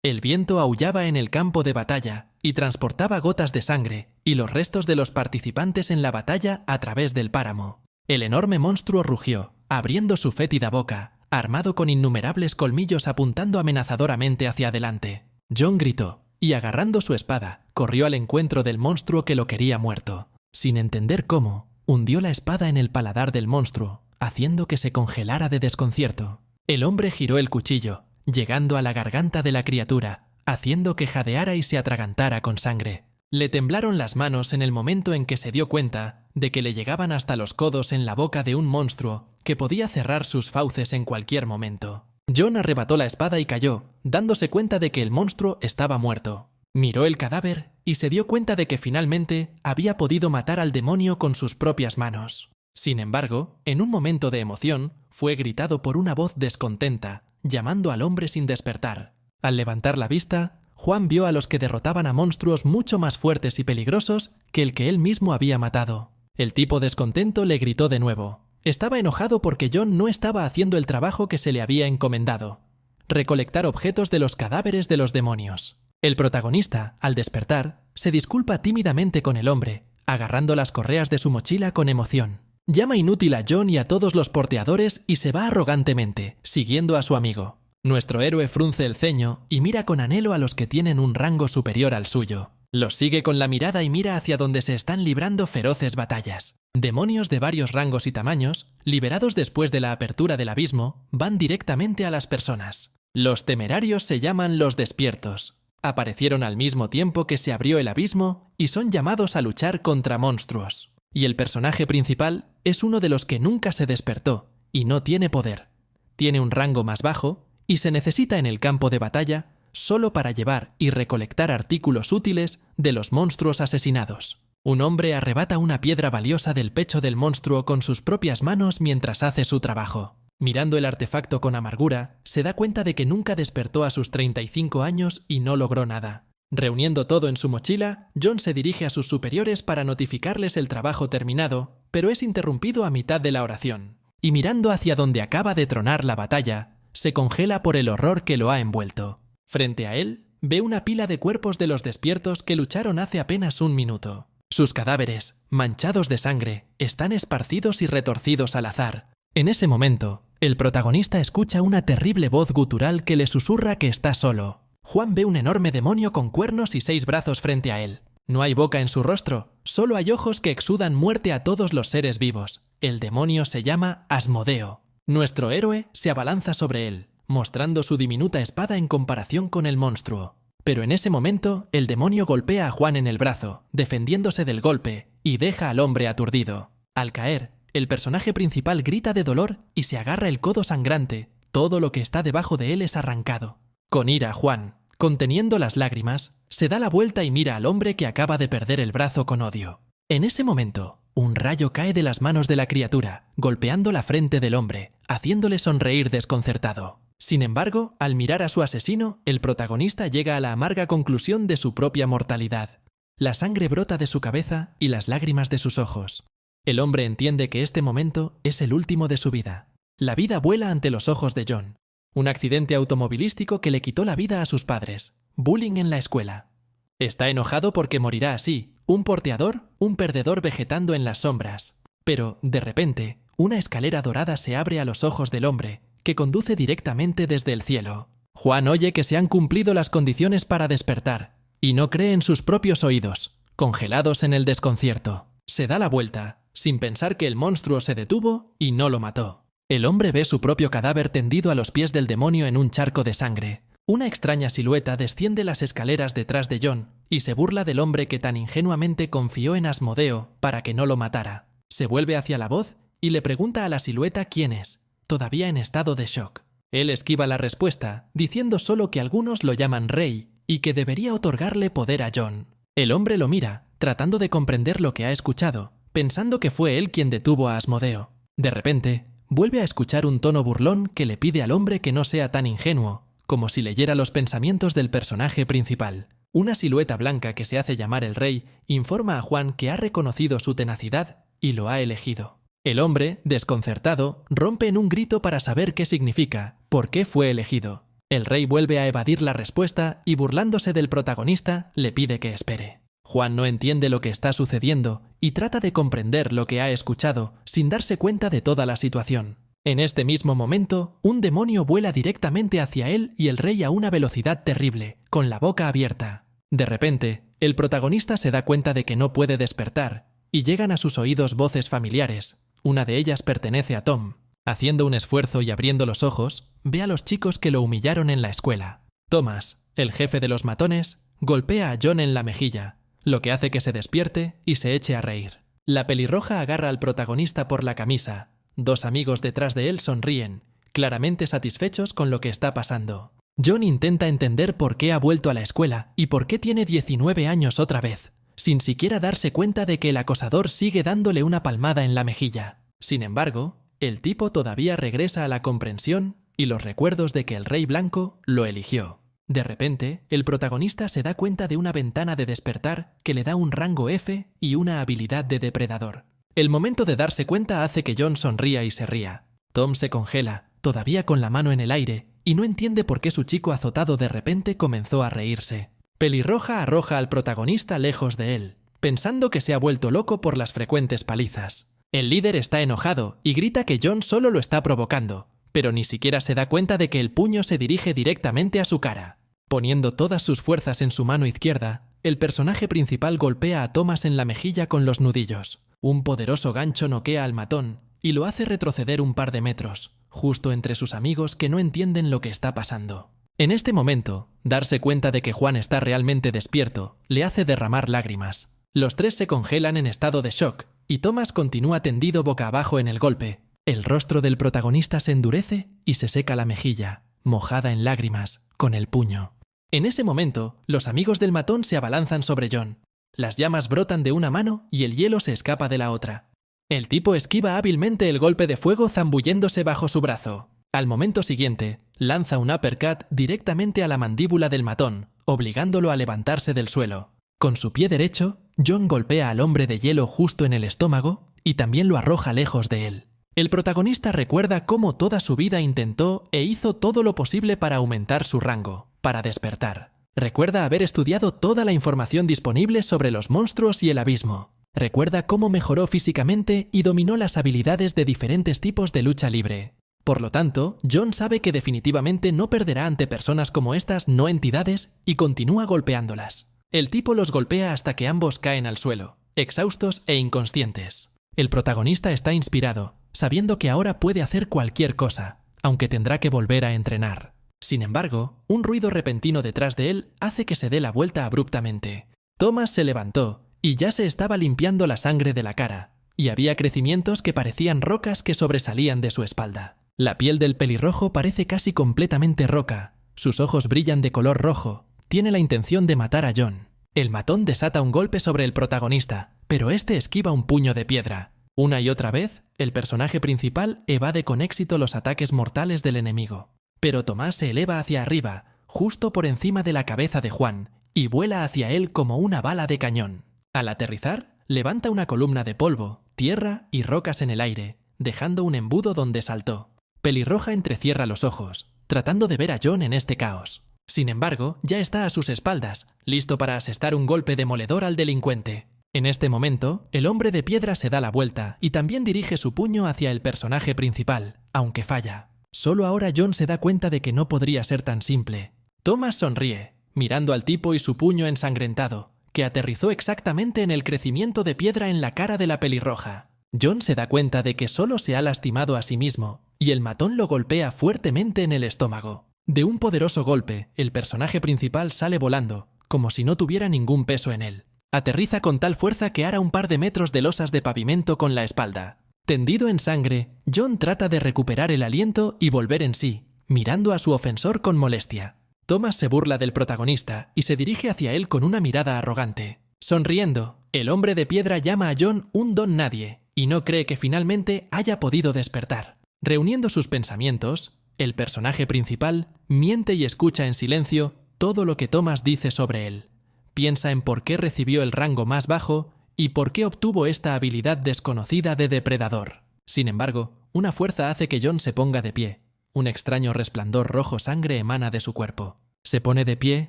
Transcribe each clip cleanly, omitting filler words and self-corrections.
El viento aullaba en el campo de batalla y transportaba gotas de sangre y los restos de los participantes en la batalla a través del páramo. El enorme monstruo rugió, abriendo su fétida boca, armado con innumerables colmillos apuntando amenazadoramente hacia adelante. Jon gritó, y agarrando su espada, corrió al encuentro del monstruo que lo quería muerto. Sin entender cómo, hundió la espada en el paladar del monstruo, haciendo que se congelara de desconcierto. El hombre giró el cuchillo, llegando a la garganta de la criatura, haciendo que jadeara y se atragantara con sangre. Le temblaron las manos en el momento en que se dio cuenta de que le llegaban hasta los codos en la boca de un monstruo que podía cerrar sus fauces en cualquier momento. Jon arrebató la espada y cayó, dándose cuenta de que el monstruo estaba muerto. Miró el cadáver y se dio cuenta de que finalmente había podido matar al demonio con sus propias manos. Sin embargo, en un momento de emoción, fue gritado por una voz descontenta, llamando al hombre sin despertar. Al levantar la vista, Juan vio a los que derrotaban a monstruos mucho más fuertes y peligrosos que el que él mismo había matado. El tipo descontento le gritó de nuevo. Estaba enojado porque Jon no estaba haciendo el trabajo que se le había encomendado: recolectar objetos de los cadáveres de los demonios. El protagonista, al despertar, se disculpa tímidamente con el hombre, agarrando las correas de su mochila con emoción. Llama inútil a Jon y a todos los porteadores y se va arrogantemente, siguiendo a su amigo. Nuestro héroe frunce el ceño y mira con anhelo a los que tienen un rango superior al suyo. Los sigue con la mirada y mira hacia donde se están librando feroces batallas. Demonios de varios rangos y tamaños, liberados después de la apertura del abismo, van directamente a las personas. Los temerarios se llaman los despiertos. Aparecieron al mismo tiempo que se abrió el abismo y son llamados a luchar contra monstruos. Y el personaje principal es uno de los que nunca se despertó y no tiene poder. Tiene un rango más bajo y se necesita en el campo de batalla solo para llevar y recolectar artículos útiles de los monstruos asesinados. Un hombre arrebata una piedra valiosa del pecho del monstruo con sus propias manos mientras hace su trabajo. Mirando el artefacto con amargura, se da cuenta de que nunca despertó a sus 35 años y no logró nada. Reuniendo todo en su mochila, Jon se dirige a sus superiores para notificarles el trabajo terminado, pero es interrumpido a mitad de la oración. Y mirando hacia donde acaba de tronar la batalla, se congela por el horror que lo ha envuelto. Frente a él, ve una pila de cuerpos de los despiertos que lucharon hace apenas un minuto. Sus cadáveres, manchados de sangre, están esparcidos y retorcidos al azar. En ese momento, el protagonista escucha una terrible voz gutural que le susurra que está solo. Juan ve un enorme demonio con cuernos y 6 brazos frente a él. No hay boca en su rostro, solo hay ojos que exudan muerte a todos los seres vivos. El demonio se llama Asmodeo. Nuestro héroe se abalanza sobre él, mostrando su diminuta espada en comparación con el monstruo. Pero en ese momento, el demonio golpea a Juan en el brazo, defendiéndose del golpe, y deja al hombre aturdido. Al caer, el personaje principal grita de dolor y se agarra el codo sangrante. Todo lo que está debajo de él es arrancado. Con ira, Juan, conteniendo las lágrimas, se da la vuelta y mira al hombre que acaba de perder el brazo con odio. En ese momento, un rayo cae de las manos de la criatura, golpeando la frente del hombre, haciéndole sonreír desconcertado. Sin embargo, al mirar a su asesino, el protagonista llega a la amarga conclusión de su propia mortalidad. La sangre brota de su cabeza y las lágrimas de sus ojos. El hombre entiende que este momento es el último de su vida. La vida vuela ante los ojos de Jon. Un accidente automovilístico que le quitó la vida a sus padres. Bullying en la escuela. Está enojado porque morirá así, un porteador, un perdedor vegetando en las sombras. Pero, de repente, una escalera dorada se abre a los ojos del hombre, que conduce directamente desde el cielo. Juan oye que se han cumplido las condiciones para despertar, y no cree en sus propios oídos, congelados en el desconcierto. Se da la vuelta, sin pensar que el monstruo se detuvo y no lo mató. El hombre ve su propio cadáver tendido a los pies del demonio en un charco de sangre. Una extraña silueta desciende las escaleras detrás de Jon y se burla del hombre que tan ingenuamente confió en Asmodeo para que no lo matara. Se vuelve hacia la voz y le pregunta a la silueta quién es, todavía en estado de shock. Él esquiva la respuesta, diciendo solo que algunos lo llaman rey y que debería otorgarle poder a Jon. El hombre lo mira, tratando de comprender lo que ha escuchado, pensando que fue él quien detuvo a Asmodeo. De repente, vuelve a escuchar un tono burlón que le pide al hombre que no sea tan ingenuo, como si leyera los pensamientos del personaje principal. Una silueta blanca que se hace llamar el rey informa a Juan que ha reconocido su tenacidad y lo ha elegido. El hombre, desconcertado, rompe en un grito para saber qué significa, por qué fue elegido. El rey vuelve a evadir la respuesta y, burlándose del protagonista, le pide que espere. Juan no entiende lo que está sucediendo y trata de comprender lo que ha escuchado sin darse cuenta de toda la situación. En este mismo momento, un demonio vuela directamente hacia él y el rey a una velocidad terrible, con la boca abierta. De repente, el protagonista se da cuenta de que no puede despertar y llegan a sus oídos voces familiares. Una de ellas pertenece a Tom. Haciendo un esfuerzo y abriendo los ojos, ve a los chicos que lo humillaron en la escuela. Thomas, el jefe de los matones, golpea a John en la mejilla, lo que hace que se despierte y se eche a reír. La pelirroja agarra al protagonista por la camisa. Dos amigos detrás de él sonríen, claramente satisfechos con lo que está pasando. John intenta entender por qué ha vuelto a la escuela y por qué tiene 19 años otra vez, sin siquiera darse cuenta de que el acosador sigue dándole una palmada en la mejilla. Sin embargo, el tipo todavía regresa a la comprensión y los recuerdos de que el Rey Blanco lo eligió. De repente, el protagonista se da cuenta de una ventana de despertar que le da un rango F y una habilidad de depredador. El momento de darse cuenta hace que John sonría y se ría. Tom se congela, todavía con la mano en el aire, y no entiende por qué su chico azotado de repente comenzó a reírse. Pelirroja arroja al protagonista lejos de él, pensando que se ha vuelto loco por las frecuentes palizas. El líder está enojado y grita que John solo lo está provocando, pero ni siquiera se da cuenta de que el puño se dirige directamente a su cara. Poniendo todas sus fuerzas en su mano izquierda, el personaje principal golpea a Thomas en la mejilla con los nudillos. Un poderoso gancho noquea al matón y lo hace retroceder un par de metros, justo entre sus amigos que no entienden lo que está pasando. En este momento, darse cuenta de que Juan está realmente despierto le hace derramar lágrimas. Los tres se congelan en estado de shock y Thomas continúa tendido boca abajo en el golpe. El rostro del protagonista se endurece y se seca la mejilla, mojada en lágrimas, con el puño. En ese momento, los amigos del matón se abalanzan sobre John. Las llamas brotan de una mano y el hielo se escapa de la otra. El tipo esquiva hábilmente el golpe de fuego zambulléndose bajo su brazo. Al momento siguiente, lanza un uppercut directamente a la mandíbula del matón, obligándolo a levantarse del suelo. Con su pie derecho, John golpea al hombre de hielo justo en el estómago y también lo arroja lejos de él. El protagonista recuerda cómo toda su vida intentó e hizo todo lo posible para aumentar su rango, para despertar. Recuerda haber estudiado toda la información disponible sobre los monstruos y el abismo. Recuerda cómo mejoró físicamente y dominó las habilidades de diferentes tipos de lucha libre. Por lo tanto, John sabe que definitivamente no perderá ante personas como estas no entidades y continúa golpeándolas. El tipo los golpea hasta que ambos caen al suelo, exhaustos e inconscientes. El protagonista está inspirado, sabiendo que ahora puede hacer cualquier cosa, aunque tendrá que volver a entrenar. Sin embargo, un ruido repentino detrás de él hace que se dé la vuelta abruptamente. Thomas se levantó y ya se estaba limpiando la sangre de la cara, y había crecimientos que parecían rocas que sobresalían de su espalda. La piel del pelirrojo parece casi completamente roca, sus ojos brillan de color rojo, tiene la intención de matar a John. El matón desata un golpe sobre el protagonista, pero este esquiva un puño de piedra. Una y otra vez, el personaje principal evade con éxito los ataques mortales del enemigo. Pero Tomás se eleva hacia arriba, justo por encima de la cabeza de Juan, y vuela hacia él como una bala de cañón. Al aterrizar, levanta una columna de polvo, tierra y rocas en el aire, dejando un embudo donde saltó. Pelirroja entrecierra los ojos, tratando de ver a John en este caos. Sin embargo, ya está a sus espaldas, listo para asestar un golpe demoledor al delincuente. En este momento, el hombre de piedra se da la vuelta y también dirige su puño hacia el personaje principal, aunque falla. Solo ahora John se da cuenta de que no podría ser tan simple. Thomas sonríe, mirando al tipo y su puño ensangrentado, que aterrizó exactamente en el crecimiento de piedra en la cara de la pelirroja. John se da cuenta de que solo se ha lastimado a sí mismo, y el matón lo golpea fuertemente en el estómago. De un poderoso golpe, el personaje principal sale volando, como si no tuviera ningún peso en él. Aterriza con tal fuerza que ara un par de metros de losas de pavimento con la espalda. Tendido en sangre, John trata de recuperar el aliento y volver en sí, mirando a su ofensor con molestia. Thomas se burla del protagonista y se dirige hacia él con una mirada arrogante. Sonriendo, el hombre de piedra llama a John un don nadie y no cree que finalmente haya podido despertar. Reuniendo sus pensamientos, el personaje principal miente y escucha en silencio todo lo que Thomas dice sobre él. Piensa en por qué recibió el rango más bajo y por qué obtuvo esta habilidad desconocida de depredador. Sin embargo, una fuerza hace que John se ponga de pie. Un extraño resplandor rojo sangre emana de su cuerpo. Se pone de pie,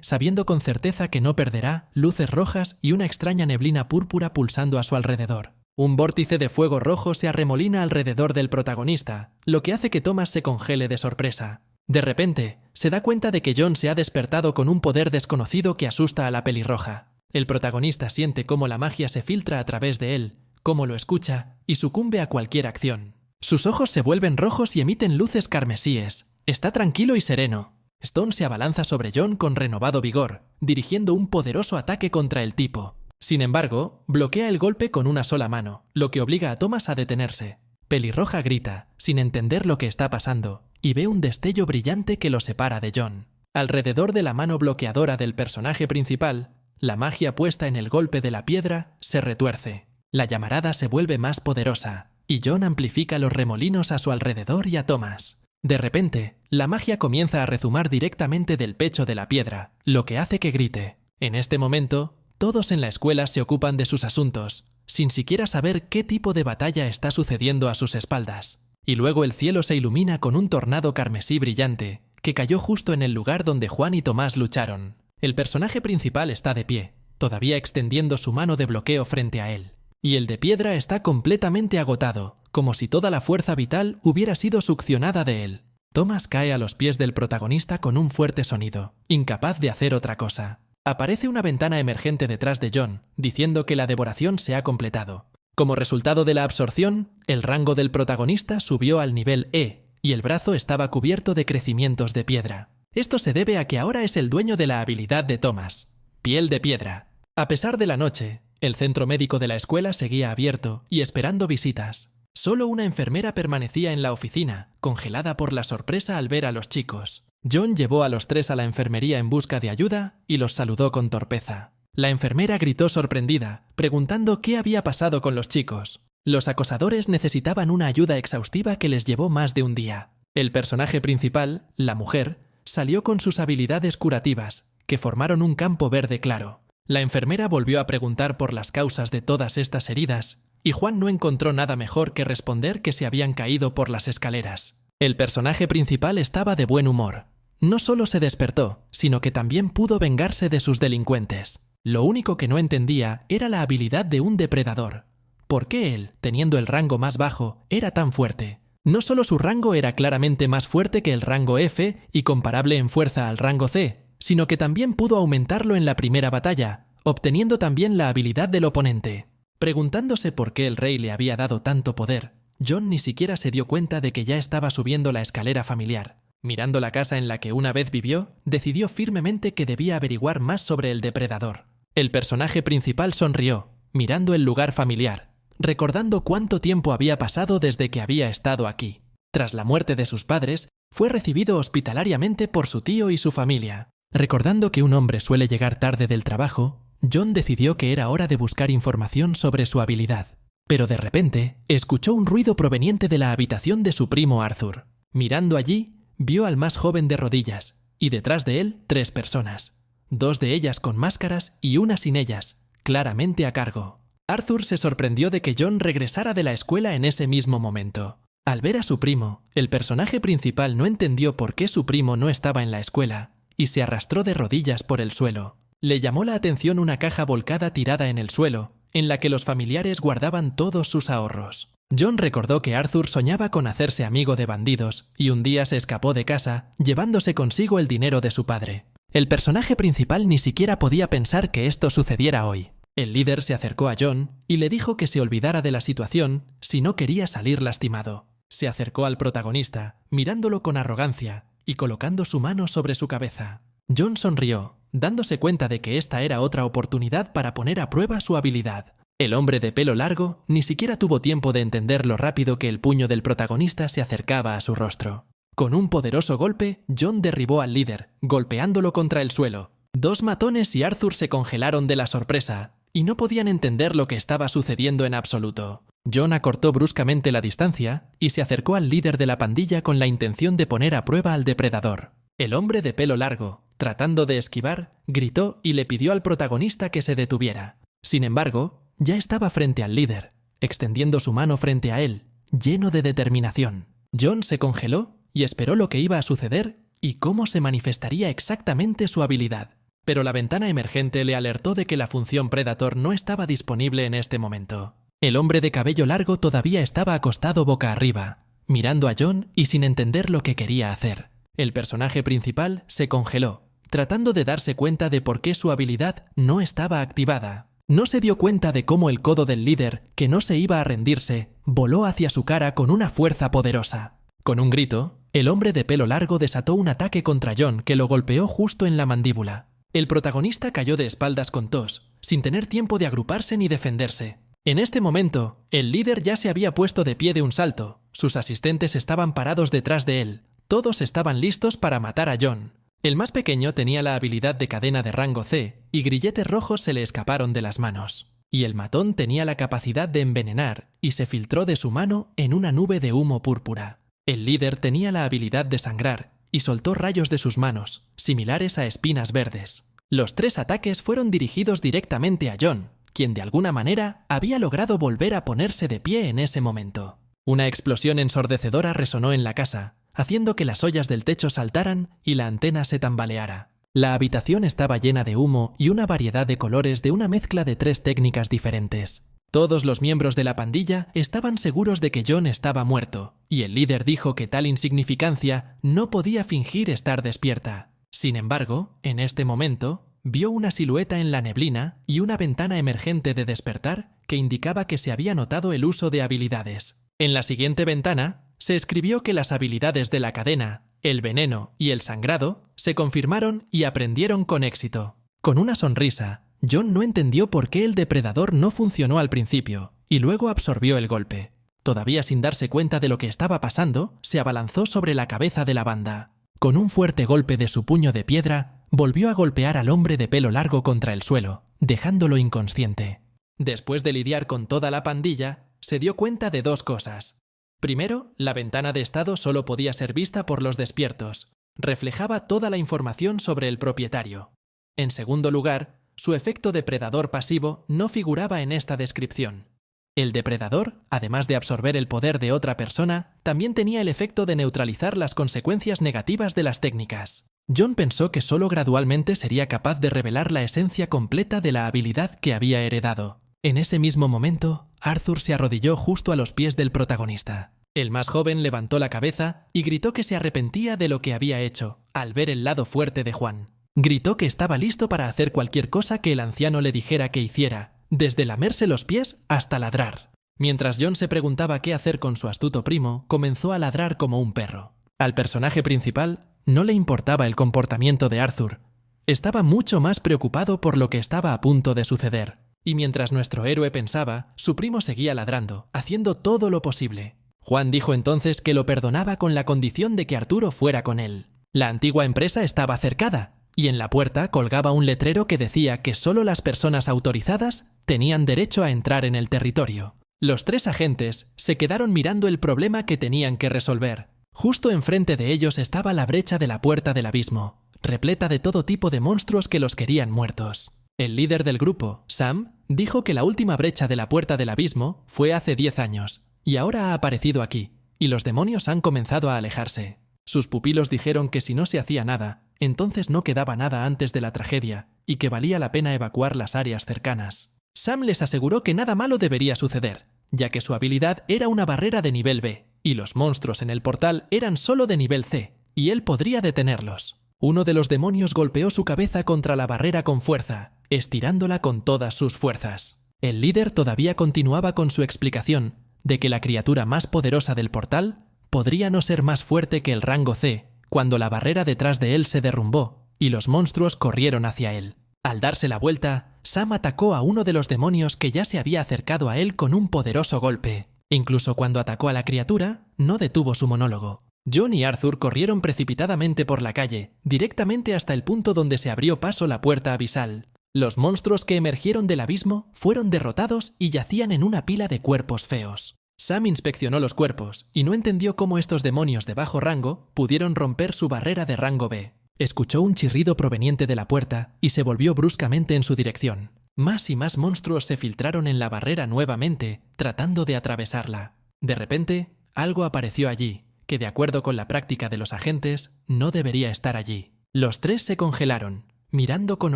sabiendo con certeza que no perderá, luces rojas y una extraña neblina púrpura pulsando a su alrededor. Un vórtice de fuego rojo se arremolina alrededor del protagonista, lo que hace que Thomas se congele de sorpresa. De repente, se da cuenta de que John se ha despertado con un poder desconocido que asusta a la pelirroja. El protagonista siente cómo la magia se filtra a través de él, cómo lo escucha y sucumbe a cualquier acción. Sus ojos se vuelven rojos y emiten luces carmesíes. Está tranquilo y sereno. Stone se abalanza sobre John con renovado vigor, dirigiendo un poderoso ataque contra el tipo. Sin embargo, bloquea el golpe con una sola mano, lo que obliga a Thomas a detenerse. Pelirroja grita, sin entender lo que está pasando, y ve un destello brillante que lo separa de John. Alrededor de la mano bloqueadora del personaje principal, la magia puesta en el golpe de la piedra se retuerce. La llamarada se vuelve más poderosa, y John amplifica los remolinos a su alrededor y a Thomas. De repente, la magia comienza a rezumar directamente del pecho de la piedra, lo que hace que grite. En este momento, todos en la escuela se ocupan de sus asuntos, sin siquiera saber qué tipo de batalla está sucediendo a sus espaldas. Y luego el cielo se ilumina con un tornado carmesí brillante, que cayó justo en el lugar donde Juan y Tomás lucharon. El personaje principal está de pie, todavía extendiendo su mano de bloqueo frente a él. Y el de piedra está completamente agotado, como si toda la fuerza vital hubiera sido succionada de él. Thomas cae a los pies del protagonista con un fuerte sonido, incapaz de hacer otra cosa. Aparece una ventana emergente detrás de John, diciendo que la devoración se ha completado. Como resultado de la absorción, el rango del protagonista subió al nivel E, y el brazo estaba cubierto de crecimientos de piedra. Esto se debe a que ahora es el dueño de la habilidad de Thomas, piel de piedra. A pesar de la noche, el centro médico de la escuela seguía abierto y esperando visitas. Solo una enfermera permanecía en la oficina, congelada por la sorpresa al ver a los chicos. John llevó a los tres a la enfermería en busca de ayuda y los saludó con torpeza. La enfermera gritó sorprendida, preguntando qué había pasado con los chicos. Los acosadores necesitaban una ayuda exhaustiva que les llevó más de un día. El personaje principal, la mujer, salió con sus habilidades curativas, que formaron un campo verde claro. La enfermera volvió a preguntar por las causas de todas estas heridas, y Juan no encontró nada mejor que responder que se habían caído por las escaleras. El personaje principal estaba de buen humor. No solo se despertó, sino que también pudo vengarse de sus delincuentes. Lo único que no entendía era la habilidad de un depredador. ¿Por qué él, teniendo el rango más bajo, era tan fuerte? No solo su rango era claramente más fuerte que el rango F y comparable en fuerza al rango C, sino que también pudo aumentarlo en la primera batalla, obteniendo también la habilidad del oponente. Preguntándose por qué el rey le había dado tanto poder, John ni siquiera se dio cuenta de que ya estaba subiendo la escalera familiar. Mirando la casa en la que una vez vivió, decidió firmemente que debía averiguar más sobre el depredador. El personaje principal sonrió, mirando el lugar familiar, recordando cuánto tiempo había pasado desde que había estado aquí. Tras la muerte de sus padres, fue recibido hospitalariamente por su tío y su familia. Recordando que un hombre suele llegar tarde del trabajo, John decidió que era hora de buscar información sobre su habilidad. Pero de repente, escuchó un ruido proveniente de la habitación de su primo Arthur. Mirando allí, vio al más joven de rodillas, y detrás de él 3 personas. 2 de ellas con máscaras y una sin ellas, claramente a cargo. Arthur se sorprendió de que John regresara de la escuela en ese mismo momento. Al ver a su primo, el personaje principal no entendió por qué su primo no estaba en la escuela, y se arrastró de rodillas por el suelo. Le llamó la atención una caja volcada tirada en el suelo, en la que los familiares guardaban todos sus ahorros. John recordó que Arthur soñaba con hacerse amigo de bandidos, y un día se escapó de casa, llevándose consigo el dinero de su padre. El personaje principal ni siquiera podía pensar que esto sucediera hoy. El líder se acercó a John y le dijo que se olvidara de la situación si no quería salir lastimado. Se acercó al protagonista, mirándolo con arrogancia y colocando su mano sobre su cabeza. John sonrió, dándose cuenta de que esta era otra oportunidad para poner a prueba su habilidad. El hombre de pelo largo ni siquiera tuvo tiempo de entender lo rápido que el puño del protagonista se acercaba a su rostro. Con un poderoso golpe, John derribó al líder, golpeándolo contra el suelo. 2 matones y Arthur se congelaron de la sorpresa, y no podían entender lo que estaba sucediendo en absoluto. John acortó bruscamente la distancia y se acercó al líder de la pandilla con la intención de poner a prueba al depredador. El hombre de pelo largo, tratando de esquivar, gritó y le pidió al protagonista que se detuviera. Sin embargo, ya estaba frente al líder, extendiendo su mano frente a él, lleno de determinación. John se congeló y esperó lo que iba a suceder y cómo se manifestaría exactamente su habilidad. Pero la ventana emergente le alertó de que la función Predator no estaba disponible en este momento. El hombre de cabello largo todavía estaba acostado boca arriba, mirando a John y sin entender lo que quería hacer. El personaje principal se congeló, tratando de darse cuenta de por qué su habilidad no estaba activada. No se dio cuenta de cómo el codo del líder, que no se iba a rendirse, voló hacia su cara con una fuerza poderosa. Con un grito, el hombre de pelo largo desató un ataque contra John que lo golpeó justo en la mandíbula. El protagonista cayó de espaldas con tos, sin tener tiempo de agruparse ni defenderse. En este momento, el líder ya se había puesto de pie de un salto. Sus asistentes estaban parados detrás de él. Todos estaban listos para matar a John. El más pequeño tenía la habilidad de cadena de rango C y grilletes rojos se le escaparon de las manos. Y el matón tenía la capacidad de envenenar y se filtró de su mano en una nube de humo púrpura. El líder tenía la habilidad de sangrar y soltó rayos de sus manos, similares a espinas verdes. Los 3 ataques fueron dirigidos directamente a John, quien de alguna manera había logrado volver a ponerse de pie en ese momento. Una explosión ensordecedora resonó en la casa, haciendo que las ollas del techo saltaran y la antena se tambaleara. La habitación estaba llena de humo y una variedad de colores de una mezcla de 3 técnicas diferentes. Todos los miembros de la pandilla estaban seguros de que John estaba muerto, y el líder dijo que tal insignificancia no podía fingir estar despierta. Sin embargo, en este momento, vio una silueta en la neblina y una ventana emergente de despertar que indicaba que se había notado el uso de habilidades. En la siguiente ventana, se escribió que las habilidades de la cadena, el veneno y el sangrado se confirmaron y aprendieron con éxito. Con una sonrisa, John no entendió por qué el depredador no funcionó al principio y luego absorbió el golpe. Todavía sin darse cuenta de lo que estaba pasando, se abalanzó sobre la cabeza de la banda. Con un fuerte golpe de su puño de piedra, volvió a golpear al hombre de pelo largo contra el suelo, dejándolo inconsciente. Después de lidiar con toda la pandilla, se dio cuenta de 2 cosas. Primero, la ventana de estado solo podía ser vista por los despiertos. Reflejaba toda la información sobre el propietario. En segundo lugar, su efecto depredador pasivo no figuraba en esta descripción. El depredador, además de absorber el poder de otra persona, también tenía el efecto de neutralizar las consecuencias negativas de las técnicas. John pensó que solo gradualmente sería capaz de revelar la esencia completa de la habilidad que había heredado. En ese mismo momento, Arthur se arrodilló justo a los pies del protagonista. El más joven levantó la cabeza y gritó que se arrepentía de lo que había hecho, al ver el lado fuerte de Juan. Gritó que estaba listo para hacer cualquier cosa que el anciano le dijera que hiciera, desde lamerse los pies hasta ladrar. Mientras John se preguntaba qué hacer con su astuto primo, comenzó a ladrar como un perro. Al personaje principal no le importaba el comportamiento de Arthur. Estaba mucho más preocupado por lo que estaba a punto de suceder. Y mientras nuestro héroe pensaba, su primo seguía ladrando, haciendo todo lo posible. Juan dijo entonces que lo perdonaba con la condición de que Arturo fuera con él. La antigua empresa estaba cercada, y en la puerta colgaba un letrero que decía que solo las personas autorizadas tenían derecho a entrar en el territorio. Los 3 agentes se quedaron mirando el problema que tenían que resolver. Justo enfrente de ellos estaba la brecha de la puerta del abismo, repleta de todo tipo de monstruos que los querían muertos. El líder del grupo, Sam, dijo que la última brecha de la puerta del abismo fue hace 10 años, y ahora ha aparecido aquí, y los demonios han comenzado a alejarse. Sus pupilos dijeron que si no se hacía nada, entonces no quedaba nada antes de la tragedia, y que valía la pena evacuar las áreas cercanas. Sam les aseguró que nada malo debería suceder, ya que su habilidad era una barrera de nivel B, y los monstruos en el portal eran solo de nivel C, y él podría detenerlos. Uno de los demonios golpeó su cabeza contra la barrera con fuerza, estirándola con todas sus fuerzas. El líder todavía continuaba con su explicación de que la criatura más poderosa del portal podría no ser más fuerte que el rango C, cuando la barrera detrás de él se derrumbó y los monstruos corrieron hacia él. Al darse la vuelta, Sam atacó a uno de los demonios que ya se había acercado a él con un poderoso golpe. Incluso cuando atacó a la criatura, no detuvo su monólogo. John y Arthur corrieron precipitadamente por la calle, directamente hasta el punto donde se abrió paso la puerta abisal. Los monstruos que emergieron del abismo fueron derrotados y yacían en una pila de cuerpos feos. Sam inspeccionó los cuerpos y no entendió cómo estos demonios de bajo rango pudieron romper su barrera de rango B. Escuchó un chirrido proveniente de la puerta y se volvió bruscamente en su dirección. Más y más monstruos se filtraron en la barrera nuevamente, tratando de atravesarla. De repente, algo apareció allí, que de acuerdo con la práctica de los agentes, no debería estar allí. Los tres se congelaron, mirando con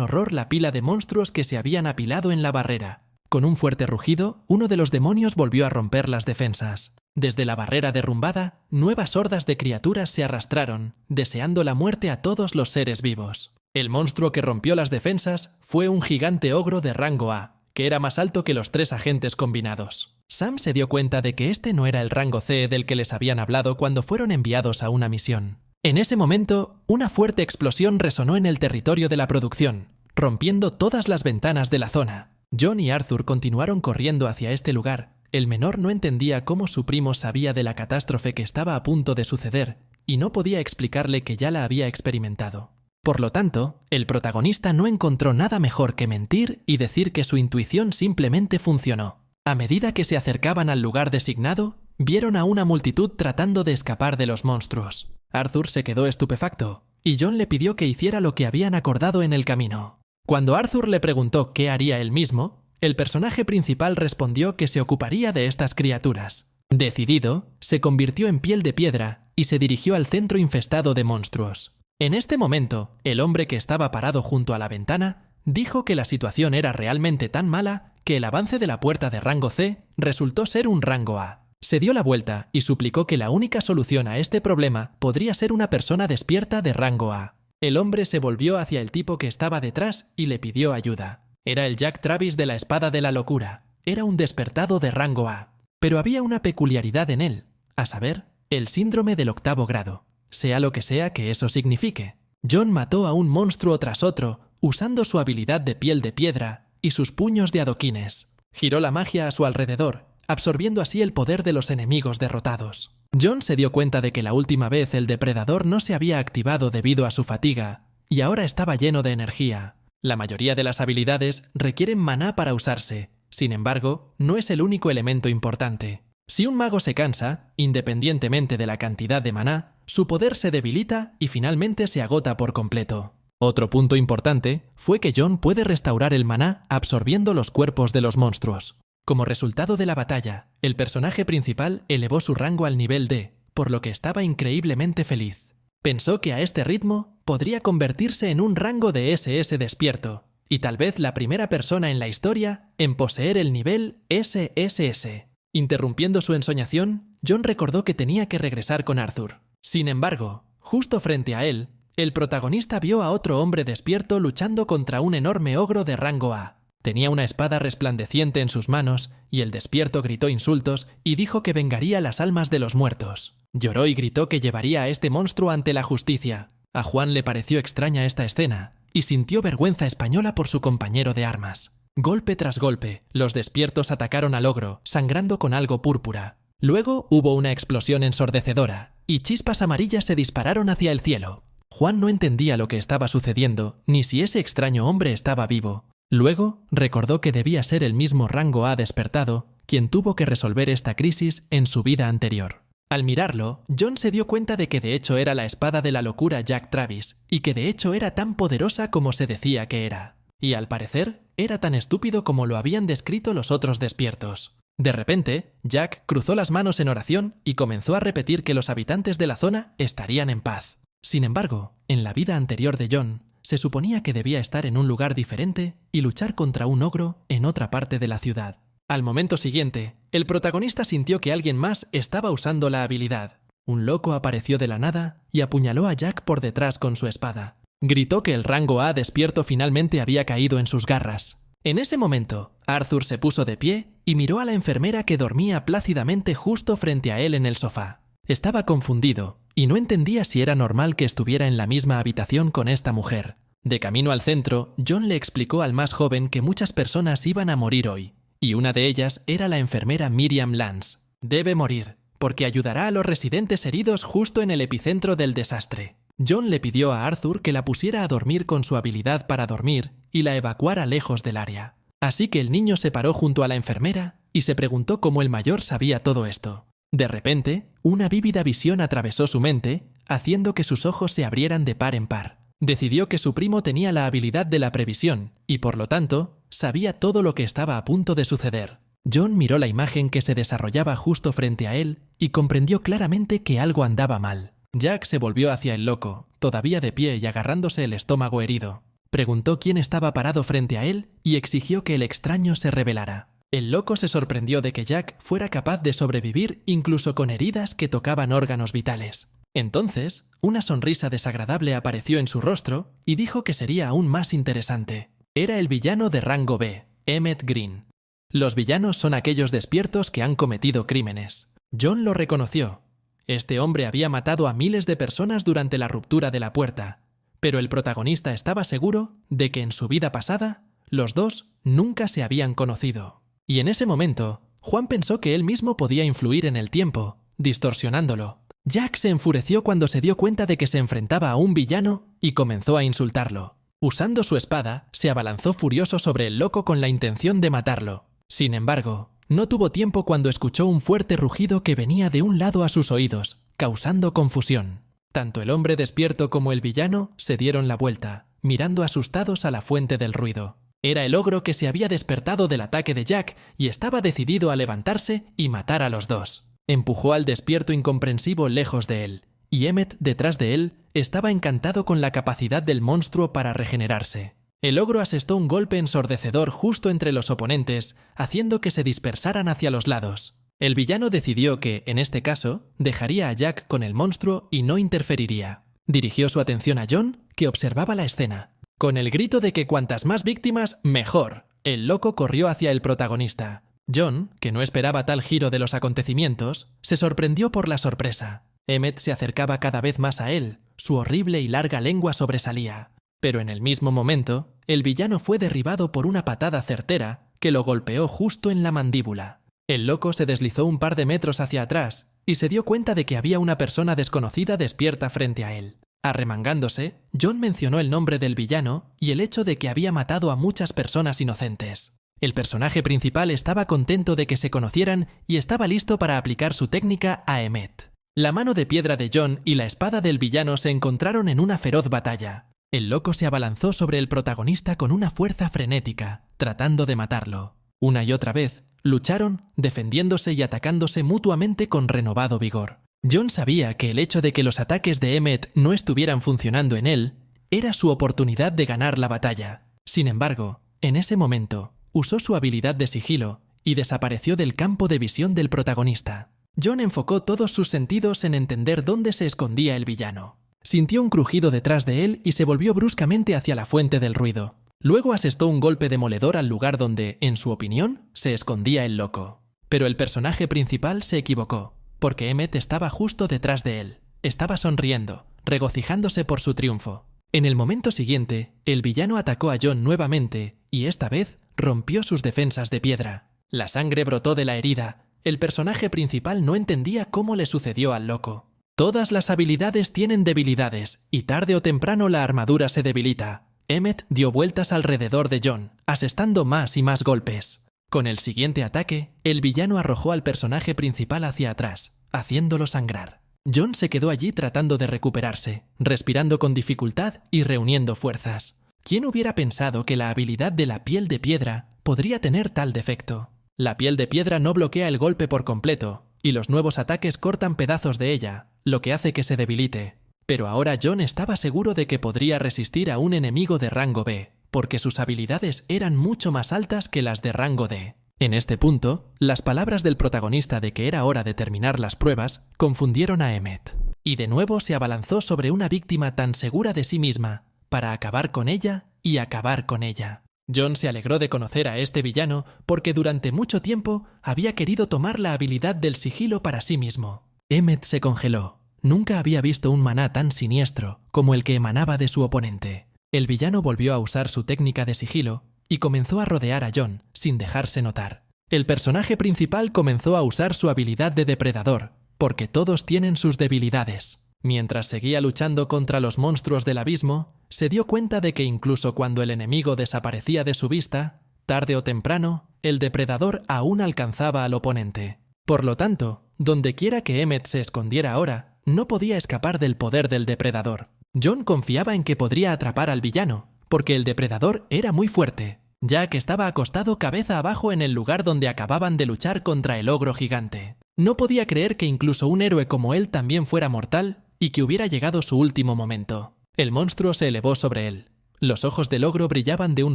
horror la pila de monstruos que se habían apilado en la barrera. Con un fuerte rugido, uno de los demonios volvió a romper las defensas. Desde la barrera derrumbada, nuevas hordas de criaturas se arrastraron, deseando la muerte a todos los seres vivos. El monstruo que rompió las defensas fue un gigante ogro de rango A, que era más alto que los tres agentes combinados. Sam se dio cuenta de que este no era el rango C del que les habían hablado cuando fueron enviados a una misión. En ese momento, una fuerte explosión resonó en el territorio de la producción, rompiendo todas las ventanas de la zona. John y Arthur continuaron corriendo hacia este lugar. El menor no entendía cómo su primo sabía de la catástrofe que estaba a punto de suceder y no podía explicarle que ya la había experimentado. Por lo tanto, el protagonista no encontró nada mejor que mentir y decir que su intuición simplemente funcionó. A medida que se acercaban al lugar designado, vieron a una multitud tratando de escapar de los monstruos. Arthur se quedó estupefacto, y John le pidió que hiciera lo que habían acordado en el camino. Cuando Arthur le preguntó qué haría él mismo, el personaje principal respondió que se ocuparía de estas criaturas. Decidido, se convirtió en piel de piedra y se dirigió al centro infestado de monstruos. En este momento, el hombre que estaba parado junto a la ventana dijo que la situación era realmente tan mala que el avance de la puerta de rango C resultó ser un rango A. Se dio la vuelta y suplicó que la única solución a este problema podría ser una persona despierta de rango A. El hombre se volvió hacia el tipo que estaba detrás y le pidió ayuda. Era el Jack Travis de la Espada de la Locura. Era un despertado de rango A. Pero había una peculiaridad en él, a saber, el síndrome del 8º grado. Sea lo que sea que eso signifique. John mató a un monstruo tras otro, usando su habilidad de piel de piedra y sus puños de adoquines. Giró la magia a su alrededor, absorbiendo así el poder de los enemigos derrotados. John se dio cuenta de que la última vez el depredador no se había activado debido a su fatiga, y ahora estaba lleno de energía. La mayoría de las habilidades requieren maná para usarse, sin embargo, no es el único elemento importante. Si un mago se cansa, independientemente de la cantidad de maná, su poder se debilita y finalmente se agota por completo. Otro punto importante fue que John puede restaurar el maná absorbiendo los cuerpos de los monstruos. Como resultado de la batalla, el personaje principal elevó su rango al nivel D, por lo que estaba increíblemente feliz. Pensó que a este ritmo podría convertirse en un rango de SS despierto, y tal vez la primera persona en la historia en poseer el nivel SSS. Interrumpiendo su ensoñación, John recordó que tenía que regresar con Arthur. Sin embargo, justo frente a él, el protagonista vio a otro hombre despierto luchando contra un enorme ogro de rango A. Tenía una espada resplandeciente en sus manos y el despierto gritó insultos y dijo que vengaría las almas de los muertos. Lloró y gritó que llevaría a este monstruo ante la justicia. A Juan le pareció extraña esta escena y sintió vergüenza española por su compañero de armas. Golpe tras golpe, los despiertos atacaron al ogro, sangrando con algo púrpura. Luego hubo una explosión ensordecedora y chispas amarillas se dispararon hacia el cielo. Juan no entendía lo que estaba sucediendo, ni si ese extraño hombre estaba vivo. Luego recordó que debía ser el mismo rango A despertado quien tuvo que resolver esta crisis en su vida anterior. Al mirarlo, John se dio cuenta de que de hecho era la espada de la locura Jack Travis, y que de hecho era tan poderosa como se decía que era. Y al parecer, era tan estúpido como lo habían descrito los otros despiertos. De repente, Jack cruzó las manos en oración y comenzó a repetir que los habitantes de la zona estarían en paz. Sin embargo, en la vida anterior de John, se suponía que debía estar en un lugar diferente y luchar contra un ogro en otra parte de la ciudad. Al momento siguiente, el protagonista sintió que alguien más estaba usando la habilidad. Un loco apareció de la nada y apuñaló a Jack por detrás con su espada. Gritó que el rango A despierto finalmente había caído en sus garras. En ese momento, Arthur se puso de pie y miró a la enfermera que dormía plácidamente justo frente a él en el sofá. Estaba confundido y no entendía si era normal que estuviera en la misma habitación con esta mujer. De camino al centro, John le explicó al más joven que muchas personas iban a morir hoy, y una de ellas era la enfermera Miriam Lance. Debe morir, porque ayudará a los residentes heridos justo en el epicentro del desastre. John le pidió a Arthur que la pusiera a dormir con su habilidad para dormir y la evacuara lejos del área. Así que el niño se paró junto a la enfermera y se preguntó cómo el mayor sabía todo esto. De repente, una vívida visión atravesó su mente, haciendo que sus ojos se abrieran de par en par. Decidió que su primo tenía la habilidad de la previsión y, por lo tanto, sabía todo lo que estaba a punto de suceder. John miró la imagen que se desarrollaba justo frente a él y comprendió claramente que algo andaba mal. Jack se volvió hacia el loco, todavía de pie y agarrándose el estómago herido. Preguntó quién estaba parado frente a él y exigió que el extraño se revelara. El loco se sorprendió de que Jack fuera capaz de sobrevivir incluso con heridas que tocaban órganos vitales. Entonces, una sonrisa desagradable apareció en su rostro y dijo que sería aún más interesante. Era el villano de rango B, Emmett Green. Los villanos son aquellos despiertos que han cometido crímenes. John lo reconoció. Este hombre había matado a miles de personas durante la ruptura de la puerta, pero el protagonista estaba seguro de que en su vida pasada, los dos nunca se habían conocido. Y en ese momento, Juan pensó que él mismo podía influir en el tiempo, distorsionándolo. Jack se enfureció cuando se dio cuenta de que se enfrentaba a un villano y comenzó a insultarlo. Usando su espada, se abalanzó furioso sobre el loco con la intención de matarlo. Sin embargo, no tuvo tiempo cuando escuchó un fuerte rugido que venía de un lado a sus oídos, causando confusión. Tanto el hombre despierto como el villano se dieron la vuelta, mirando asustados a la fuente del ruido. Era el ogro que se había despertado del ataque de Jack y estaba decidido a levantarse y matar a los dos. Empujó al despierto incomprensivo lejos de él, y Emmett, detrás de él, estaba encantado con la capacidad del monstruo para regenerarse. El ogro asestó un golpe ensordecedor justo entre los oponentes, haciendo que se dispersaran hacia los lados. El villano decidió que, en este caso, dejaría a Jack con el monstruo y no interferiría. Dirigió su atención a John, que observaba la escena. Con el grito de que cuantas más víctimas, mejor, el loco corrió hacia el protagonista. John, que no esperaba tal giro de los acontecimientos, se sorprendió por la sorpresa. Emmett se acercaba cada vez más a él, su horrible y larga lengua sobresalía. Pero en el mismo momento, el villano fue derribado por una patada certera que lo golpeó justo en la mandíbula. El loco se deslizó un par de metros hacia atrás y se dio cuenta de que había una persona desconocida despierta frente a él. Arremangándose, John mencionó el nombre del villano y el hecho de que había matado a muchas personas inocentes. El personaje principal estaba contento de que se conocieran y estaba listo para aplicar su técnica a Emmett. La mano de piedra de John y la espada del villano se encontraron en una feroz batalla. El loco se abalanzó sobre el protagonista con una fuerza frenética, tratando de matarlo. Una y otra vez, lucharon, defendiéndose y atacándose mutuamente con renovado vigor. John sabía que el hecho de que los ataques de Emmett no estuvieran funcionando en él era su oportunidad de ganar la batalla. Sin embargo, en ese momento, usó su habilidad de sigilo y desapareció del campo de visión del protagonista. John enfocó todos sus sentidos en entender dónde se escondía el villano. Sintió un crujido detrás de él y se volvió bruscamente hacia la fuente del ruido. Luego asestó un golpe demoledor al lugar donde, en su opinión, se escondía el loco. Pero el personaje principal se equivocó, porque Emmett estaba justo detrás de él. Estaba sonriendo, regocijándose por su triunfo. En el momento siguiente, el villano atacó a John nuevamente y esta vez rompió sus defensas de piedra. La sangre brotó de la herida. El personaje principal no entendía cómo le sucedió al loco. Todas las habilidades tienen debilidades, y tarde o temprano la armadura se debilita. Emmett dio vueltas alrededor de John, asestando más y más golpes. Con el siguiente ataque, el villano arrojó al personaje principal hacia atrás, haciéndolo sangrar. John se quedó allí tratando de recuperarse, respirando con dificultad y reuniendo fuerzas. ¿Quién hubiera pensado que la habilidad de la piel de piedra podría tener tal defecto? La piel de piedra no bloquea el golpe por completo, y los nuevos ataques cortan pedazos de ella, lo que hace que se debilite. Pero ahora John estaba seguro de que podría resistir a un enemigo de rango B, porque sus habilidades eran mucho más altas que las de rango D. En este punto, las palabras del protagonista de que era hora de terminar las pruebas confundieron a Emmett, y de nuevo se abalanzó sobre una víctima tan segura de sí misma, para acabar con ella y acabar con ella. John se alegró de conocer a este villano porque durante mucho tiempo había querido tomar la habilidad del sigilo para sí mismo. Emmett se congeló. Nunca había visto un maná tan siniestro como el que emanaba de su oponente. El villano volvió a usar su técnica de sigilo y comenzó a rodear a John sin dejarse notar. El personaje principal comenzó a usar su habilidad de depredador, porque todos tienen sus debilidades. Mientras seguía luchando contra los monstruos del abismo, se dio cuenta de que incluso cuando el enemigo desaparecía de su vista, tarde o temprano, el depredador aún alcanzaba al oponente. Por lo tanto, dondequiera que Emmett se escondiera ahora, no podía escapar del poder del depredador. John confiaba en que podría atrapar al villano, porque el depredador era muy fuerte, Jack estaba acostado cabeza abajo en el lugar donde acababan de luchar contra el ogro gigante. No podía creer que incluso un héroe como él también fuera mortal y que hubiera llegado su último momento. El monstruo se elevó sobre él. Los ojos del ogro brillaban de un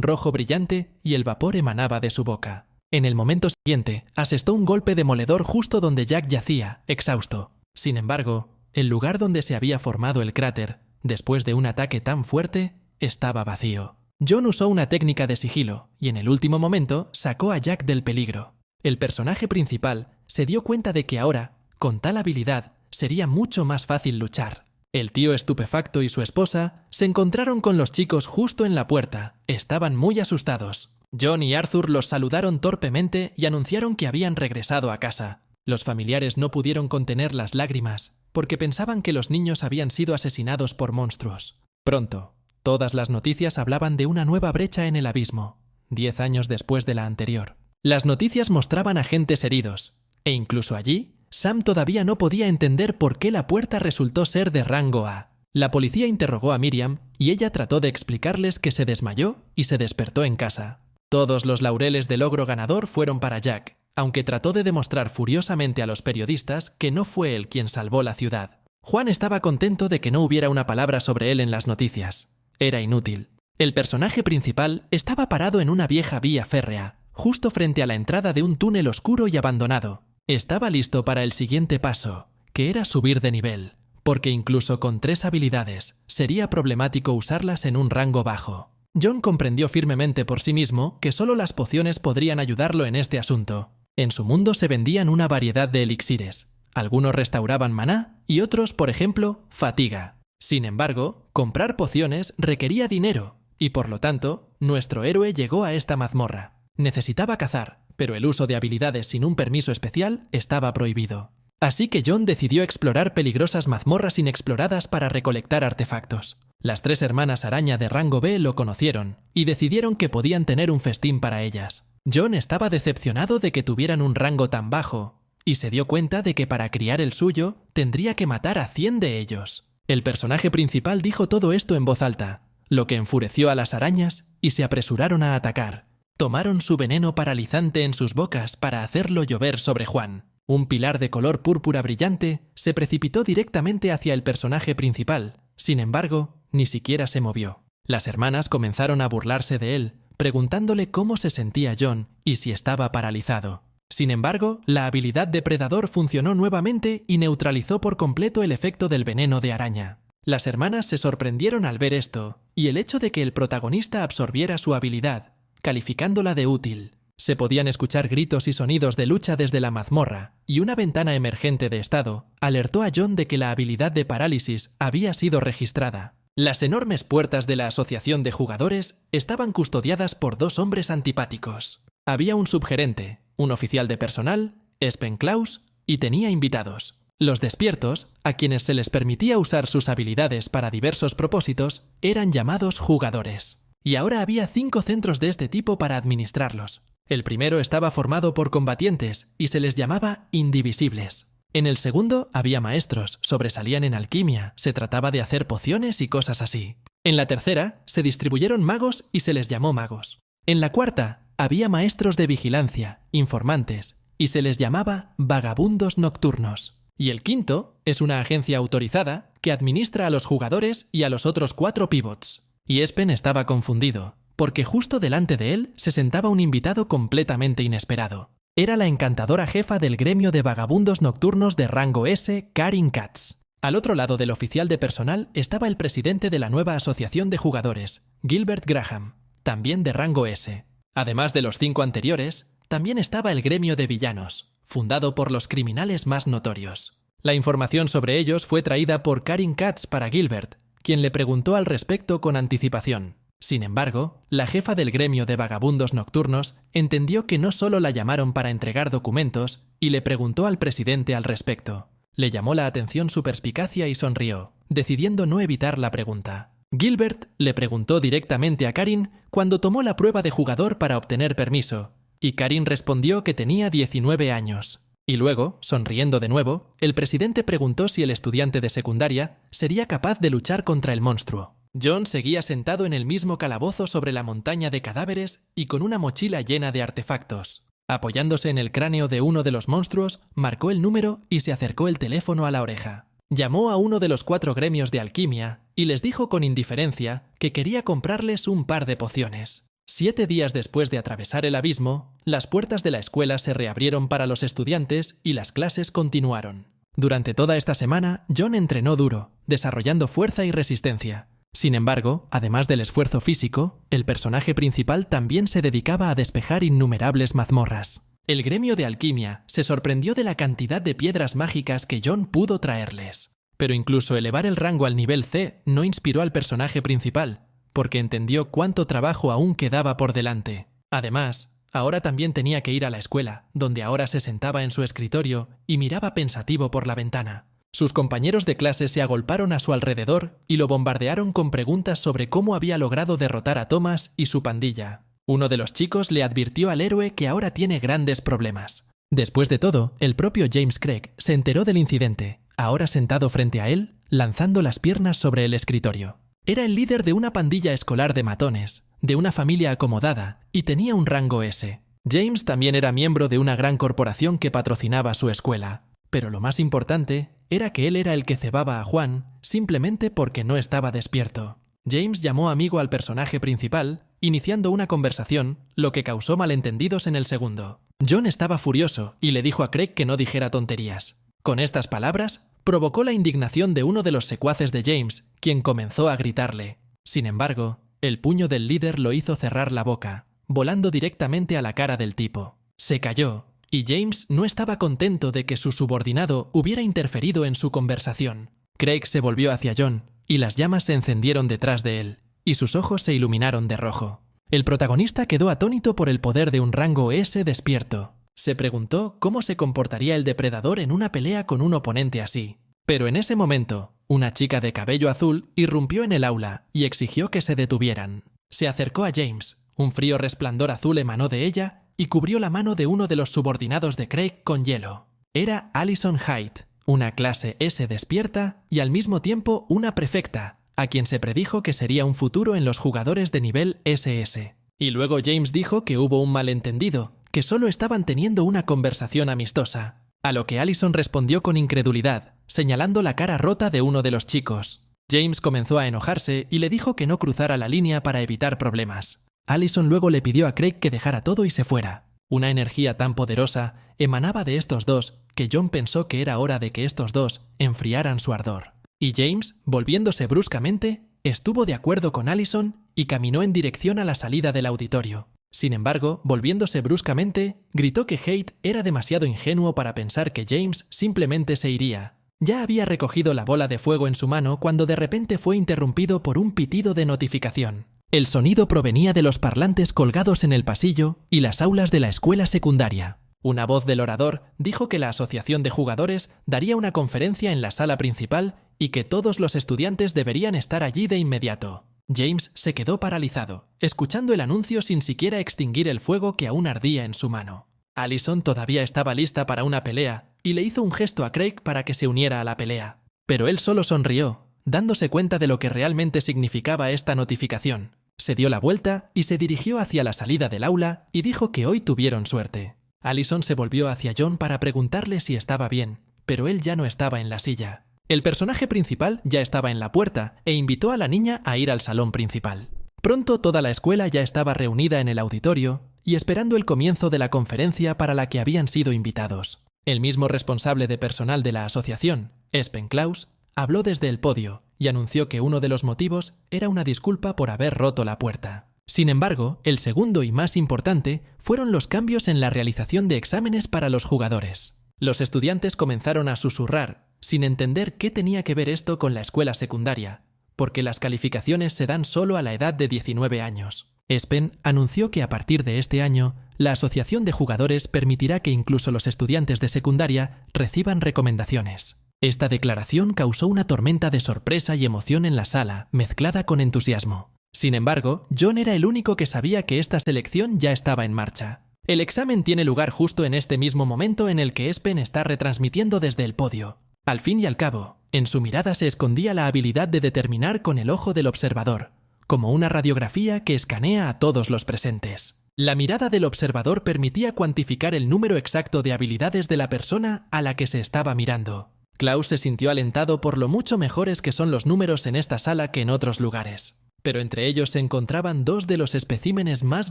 rojo brillante y el vapor emanaba de su boca. En el momento siguiente, asestó un golpe demoledor justo donde Jack yacía, exhausto. Sin embargo, el lugar donde se había formado el cráter, después de un ataque tan fuerte, estaba vacío. Jon usó una técnica de sigilo y en el último momento sacó a Jack del peligro. El personaje principal se dio cuenta de que ahora, con tal habilidad, sería mucho más fácil luchar. El tío estupefacto y su esposa se encontraron con los chicos justo en la puerta. Estaban muy asustados. Jon y Arthur los saludaron torpemente y anunciaron que habían regresado a casa. Los familiares no pudieron contener las lágrimas porque pensaban que los niños habían sido asesinados por monstruos. Pronto, todas las noticias hablaban de una nueva brecha en el abismo, 10 años después de la anterior. Las noticias mostraban agentes heridos, e incluso allí, Sam todavía no podía entender por qué la puerta resultó ser de rango A. La policía interrogó a Miriam y ella trató de explicarles que se desmayó y se despertó en casa. Todos los laureles del ogro ganador fueron para Jack, aunque trató de demostrar furiosamente a los periodistas que no fue él quien salvó la ciudad. Juan estaba contento de que no hubiera una palabra sobre él en las noticias. Era inútil. El personaje principal estaba parado en una vieja vía férrea, justo frente a la entrada de un túnel oscuro y abandonado. Estaba listo para el siguiente paso, que era subir de nivel, porque incluso con 3 habilidades sería problemático usarlas en un rango bajo. Jon comprendió firmemente por sí mismo que solo las pociones podrían ayudarlo en este asunto. En su mundo se vendían una variedad de elixires. Algunos restauraban maná y otros, por ejemplo, fatiga. Sin embargo, comprar pociones requería dinero y, por lo tanto, nuestro héroe llegó a esta mazmorra. Necesitaba cazar, pero el uso de habilidades sin un permiso especial estaba prohibido. Así que Jon decidió explorar peligrosas mazmorras inexploradas para recolectar artefactos. Las 3 hermanas araña de rango B lo conocieron y decidieron que podían tener un festín para ellas. Jon estaba decepcionado de que tuvieran un rango tan bajo y se dio cuenta de que para criar el suyo tendría que matar a 100 de ellos. El personaje principal dijo todo esto en voz alta, lo que enfureció a las arañas y se apresuraron a atacar. Tomaron su veneno paralizante en sus bocas para hacerlo llover sobre Juan. Un pilar de color púrpura brillante se precipitó directamente hacia el personaje principal. Sin embargo, ni siquiera se movió. Las hermanas comenzaron a burlarse de él, preguntándole cómo se sentía Jon y si estaba paralizado. Sin embargo, la habilidad depredador funcionó nuevamente y neutralizó por completo el efecto del veneno de araña. Las hermanas se sorprendieron al ver esto, y el hecho de que el protagonista absorbiera su habilidad, calificándola de útil. Se podían escuchar gritos y sonidos de lucha desde la mazmorra, y una ventana emergente de estado alertó a Jon de que la habilidad de parálisis había sido registrada. Las enormes puertas de la asociación de jugadores estaban custodiadas por 2 hombres antipáticos. Había un subgerente, un oficial de personal, Espen Klaus, y tenía invitados. Los despiertos, a quienes se les permitía usar sus habilidades para diversos propósitos, eran llamados jugadores. Y ahora había 5 centros de este tipo para administrarlos. El primero estaba formado por combatientes y se les llamaba indivisibles. En el segundo había maestros, sobresalían en alquimia, se trataba de hacer pociones y cosas así. En la tercera se distribuyeron magos y se les llamó magos. En la cuarta había maestros de vigilancia, informantes, y se les llamaba vagabundos nocturnos. Y el quinto es una agencia autorizada que administra a los jugadores y a los otros 4 pivots. Y Espen estaba confundido, porque justo delante de él se sentaba un invitado completamente inesperado. Era la encantadora jefa del gremio de vagabundos nocturnos de rango S, Karin Katz. Al otro lado del oficial de personal estaba el presidente de la nueva asociación de jugadores, Gilbert Graham, también de rango S. Además de los 5 anteriores, también estaba el gremio de villanos, fundado por los criminales más notorios. La información sobre ellos fue traída por Karin Katz para Gilbert, quien le preguntó al respecto con anticipación. Sin embargo, la jefa del gremio de vagabundos nocturnos entendió que no solo la llamaron para entregar documentos y le preguntó al presidente al respecto. Le llamó la atención su perspicacia y sonrió, decidiendo no evitar la pregunta. Gilbert le preguntó directamente a Karin cuando tomó la prueba de jugador para obtener permiso, y Karin respondió que tenía 19 años. Y luego, sonriendo de nuevo, el presidente preguntó si el estudiante de secundaria sería capaz de luchar contra el monstruo. John seguía sentado en el mismo calabozo sobre la montaña de cadáveres y con una mochila llena de artefactos. Apoyándose en el cráneo de uno de los monstruos, marcó el número y se acercó el teléfono a la oreja. Llamó a uno de los 4 gremios de alquimia y les dijo con indiferencia que quería comprarles un par de pociones. 7 días después de atravesar el abismo, las puertas de la escuela se reabrieron para los estudiantes y las clases continuaron. Durante toda esta semana, John entrenó duro, desarrollando fuerza y resistencia. Sin embargo, además del esfuerzo físico, el personaje principal también se dedicaba a despejar innumerables mazmorras. El gremio de alquimia se sorprendió de la cantidad de piedras mágicas que John pudo traerles. Pero incluso elevar el rango al nivel C no inspiró al personaje principal, porque entendió cuánto trabajo aún quedaba por delante. Además, ahora también tenía que ir a la escuela, donde ahora se sentaba en su escritorio y miraba pensativo por la ventana. Sus compañeros de clase se agolparon a su alrededor y lo bombardearon con preguntas sobre cómo había logrado derrotar a Thomas y su pandilla. Uno de los chicos le advirtió al héroe que ahora tiene grandes problemas. Después de todo, el propio James Craig se enteró del incidente, ahora sentado frente a él, lanzando las piernas sobre el escritorio. Era el líder de una pandilla escolar de matones, de una familia acomodada, y tenía un rango S. James también era miembro de una gran corporación que patrocinaba su escuela. Pero lo más importante era que él era el que cebaba a Juan simplemente porque no estaba despierto. James llamó amigo al personaje principal, iniciando una conversación, lo que causó malentendidos en el segundo. John estaba furioso y le dijo a Craig que no dijera tonterías. Con estas palabras, provocó la indignación de uno de los secuaces de James, quien comenzó a gritarle. Sin embargo, el puño del líder lo hizo cerrar la boca, volando directamente a la cara del tipo. Se cayó, y James no estaba contento de que su subordinado hubiera interferido en su conversación. Craig se volvió hacia John, y las llamas se encendieron detrás de él, y sus ojos se iluminaron de rojo. El protagonista quedó atónito por el poder de un rango S despierto. Se preguntó cómo se comportaría el depredador en una pelea con un oponente así. Pero en ese momento, una chica de cabello azul irrumpió en el aula y exigió que se detuvieran. Se acercó a James, un frío resplandor azul emanó de ella y cubrió la mano de uno de los subordinados de Craig con hielo. Era Allison Hyde, una clase S despierta y al mismo tiempo una prefecta, a quien se predijo que sería un futuro en los jugadores de nivel SS. Y luego James dijo que hubo un malentendido, que solo estaban teniendo una conversación amistosa, a lo que Allison respondió con incredulidad, señalando la cara rota de uno de los chicos. James comenzó a enojarse y le dijo que no cruzara la línea para evitar problemas. Allison luego le pidió a Craig que dejara todo y se fuera. Una energía tan poderosa emanaba de estos dos que John pensó que era hora de que estos dos enfriaran su ardor. Y James, volviéndose bruscamente, estuvo de acuerdo con Allison y caminó en dirección a la salida del auditorio. Sin embargo, volviéndose bruscamente, gritó que Hyde era demasiado ingenuo para pensar que James simplemente se iría. Ya había recogido la bola de fuego en su mano cuando de repente fue interrumpido por un pitido de notificación. El sonido provenía de los parlantes colgados en el pasillo y las aulas de la escuela secundaria. Una voz del orador dijo que la asociación de jugadores daría una conferencia en la sala principal y que todos los estudiantes deberían estar allí de inmediato. James se quedó paralizado, escuchando el anuncio sin siquiera extinguir el fuego que aún ardía en su mano. Allison todavía estaba lista para una pelea y le hizo un gesto a Craig para que se uniera a la pelea. Pero él solo sonrió, dándose cuenta de lo que realmente significaba esta notificación. Se dio la vuelta y se dirigió hacia la salida del aula y dijo que hoy tuvieron suerte. Allison se volvió hacia John para preguntarle si estaba bien, pero él ya no estaba en la silla. El personaje principal ya estaba en la puerta e invitó a la niña a ir al salón principal. Pronto toda la escuela ya estaba reunida en el auditorio y esperando el comienzo de la conferencia para la que habían sido invitados. El mismo responsable de personal de la asociación, Espen Klaus, habló desde el podio y anunció que uno de los motivos era una disculpa por haber roto la puerta. Sin embargo, el segundo y más importante fueron los cambios en la realización de exámenes para los jugadores. Los estudiantes comenzaron a susurrar, sin entender qué tenía que ver esto con la escuela secundaria, porque las calificaciones se dan solo a la edad de 19 años. Espen anunció que a partir de este año, la asociación de jugadores permitirá que incluso los estudiantes de secundaria reciban recomendaciones. Esta declaración causó una tormenta de sorpresa y emoción en la sala, mezclada con entusiasmo. Sin embargo, John era el único que sabía que esta selección ya estaba en marcha. El examen tiene lugar justo en este mismo momento en el que Espen está retransmitiendo desde el podio. Al fin y al cabo, En su mirada se escondía la habilidad de determinar con el ojo del observador, como una radiografía que escanea a todos los presentes. La mirada del observador permitía cuantificar el número exacto de habilidades de la persona a la que se estaba mirando. Klaus se sintió alentado por lo mucho mejores que son los números en esta sala que en otros lugares. Pero entre ellos se encontraban dos de los especímenes más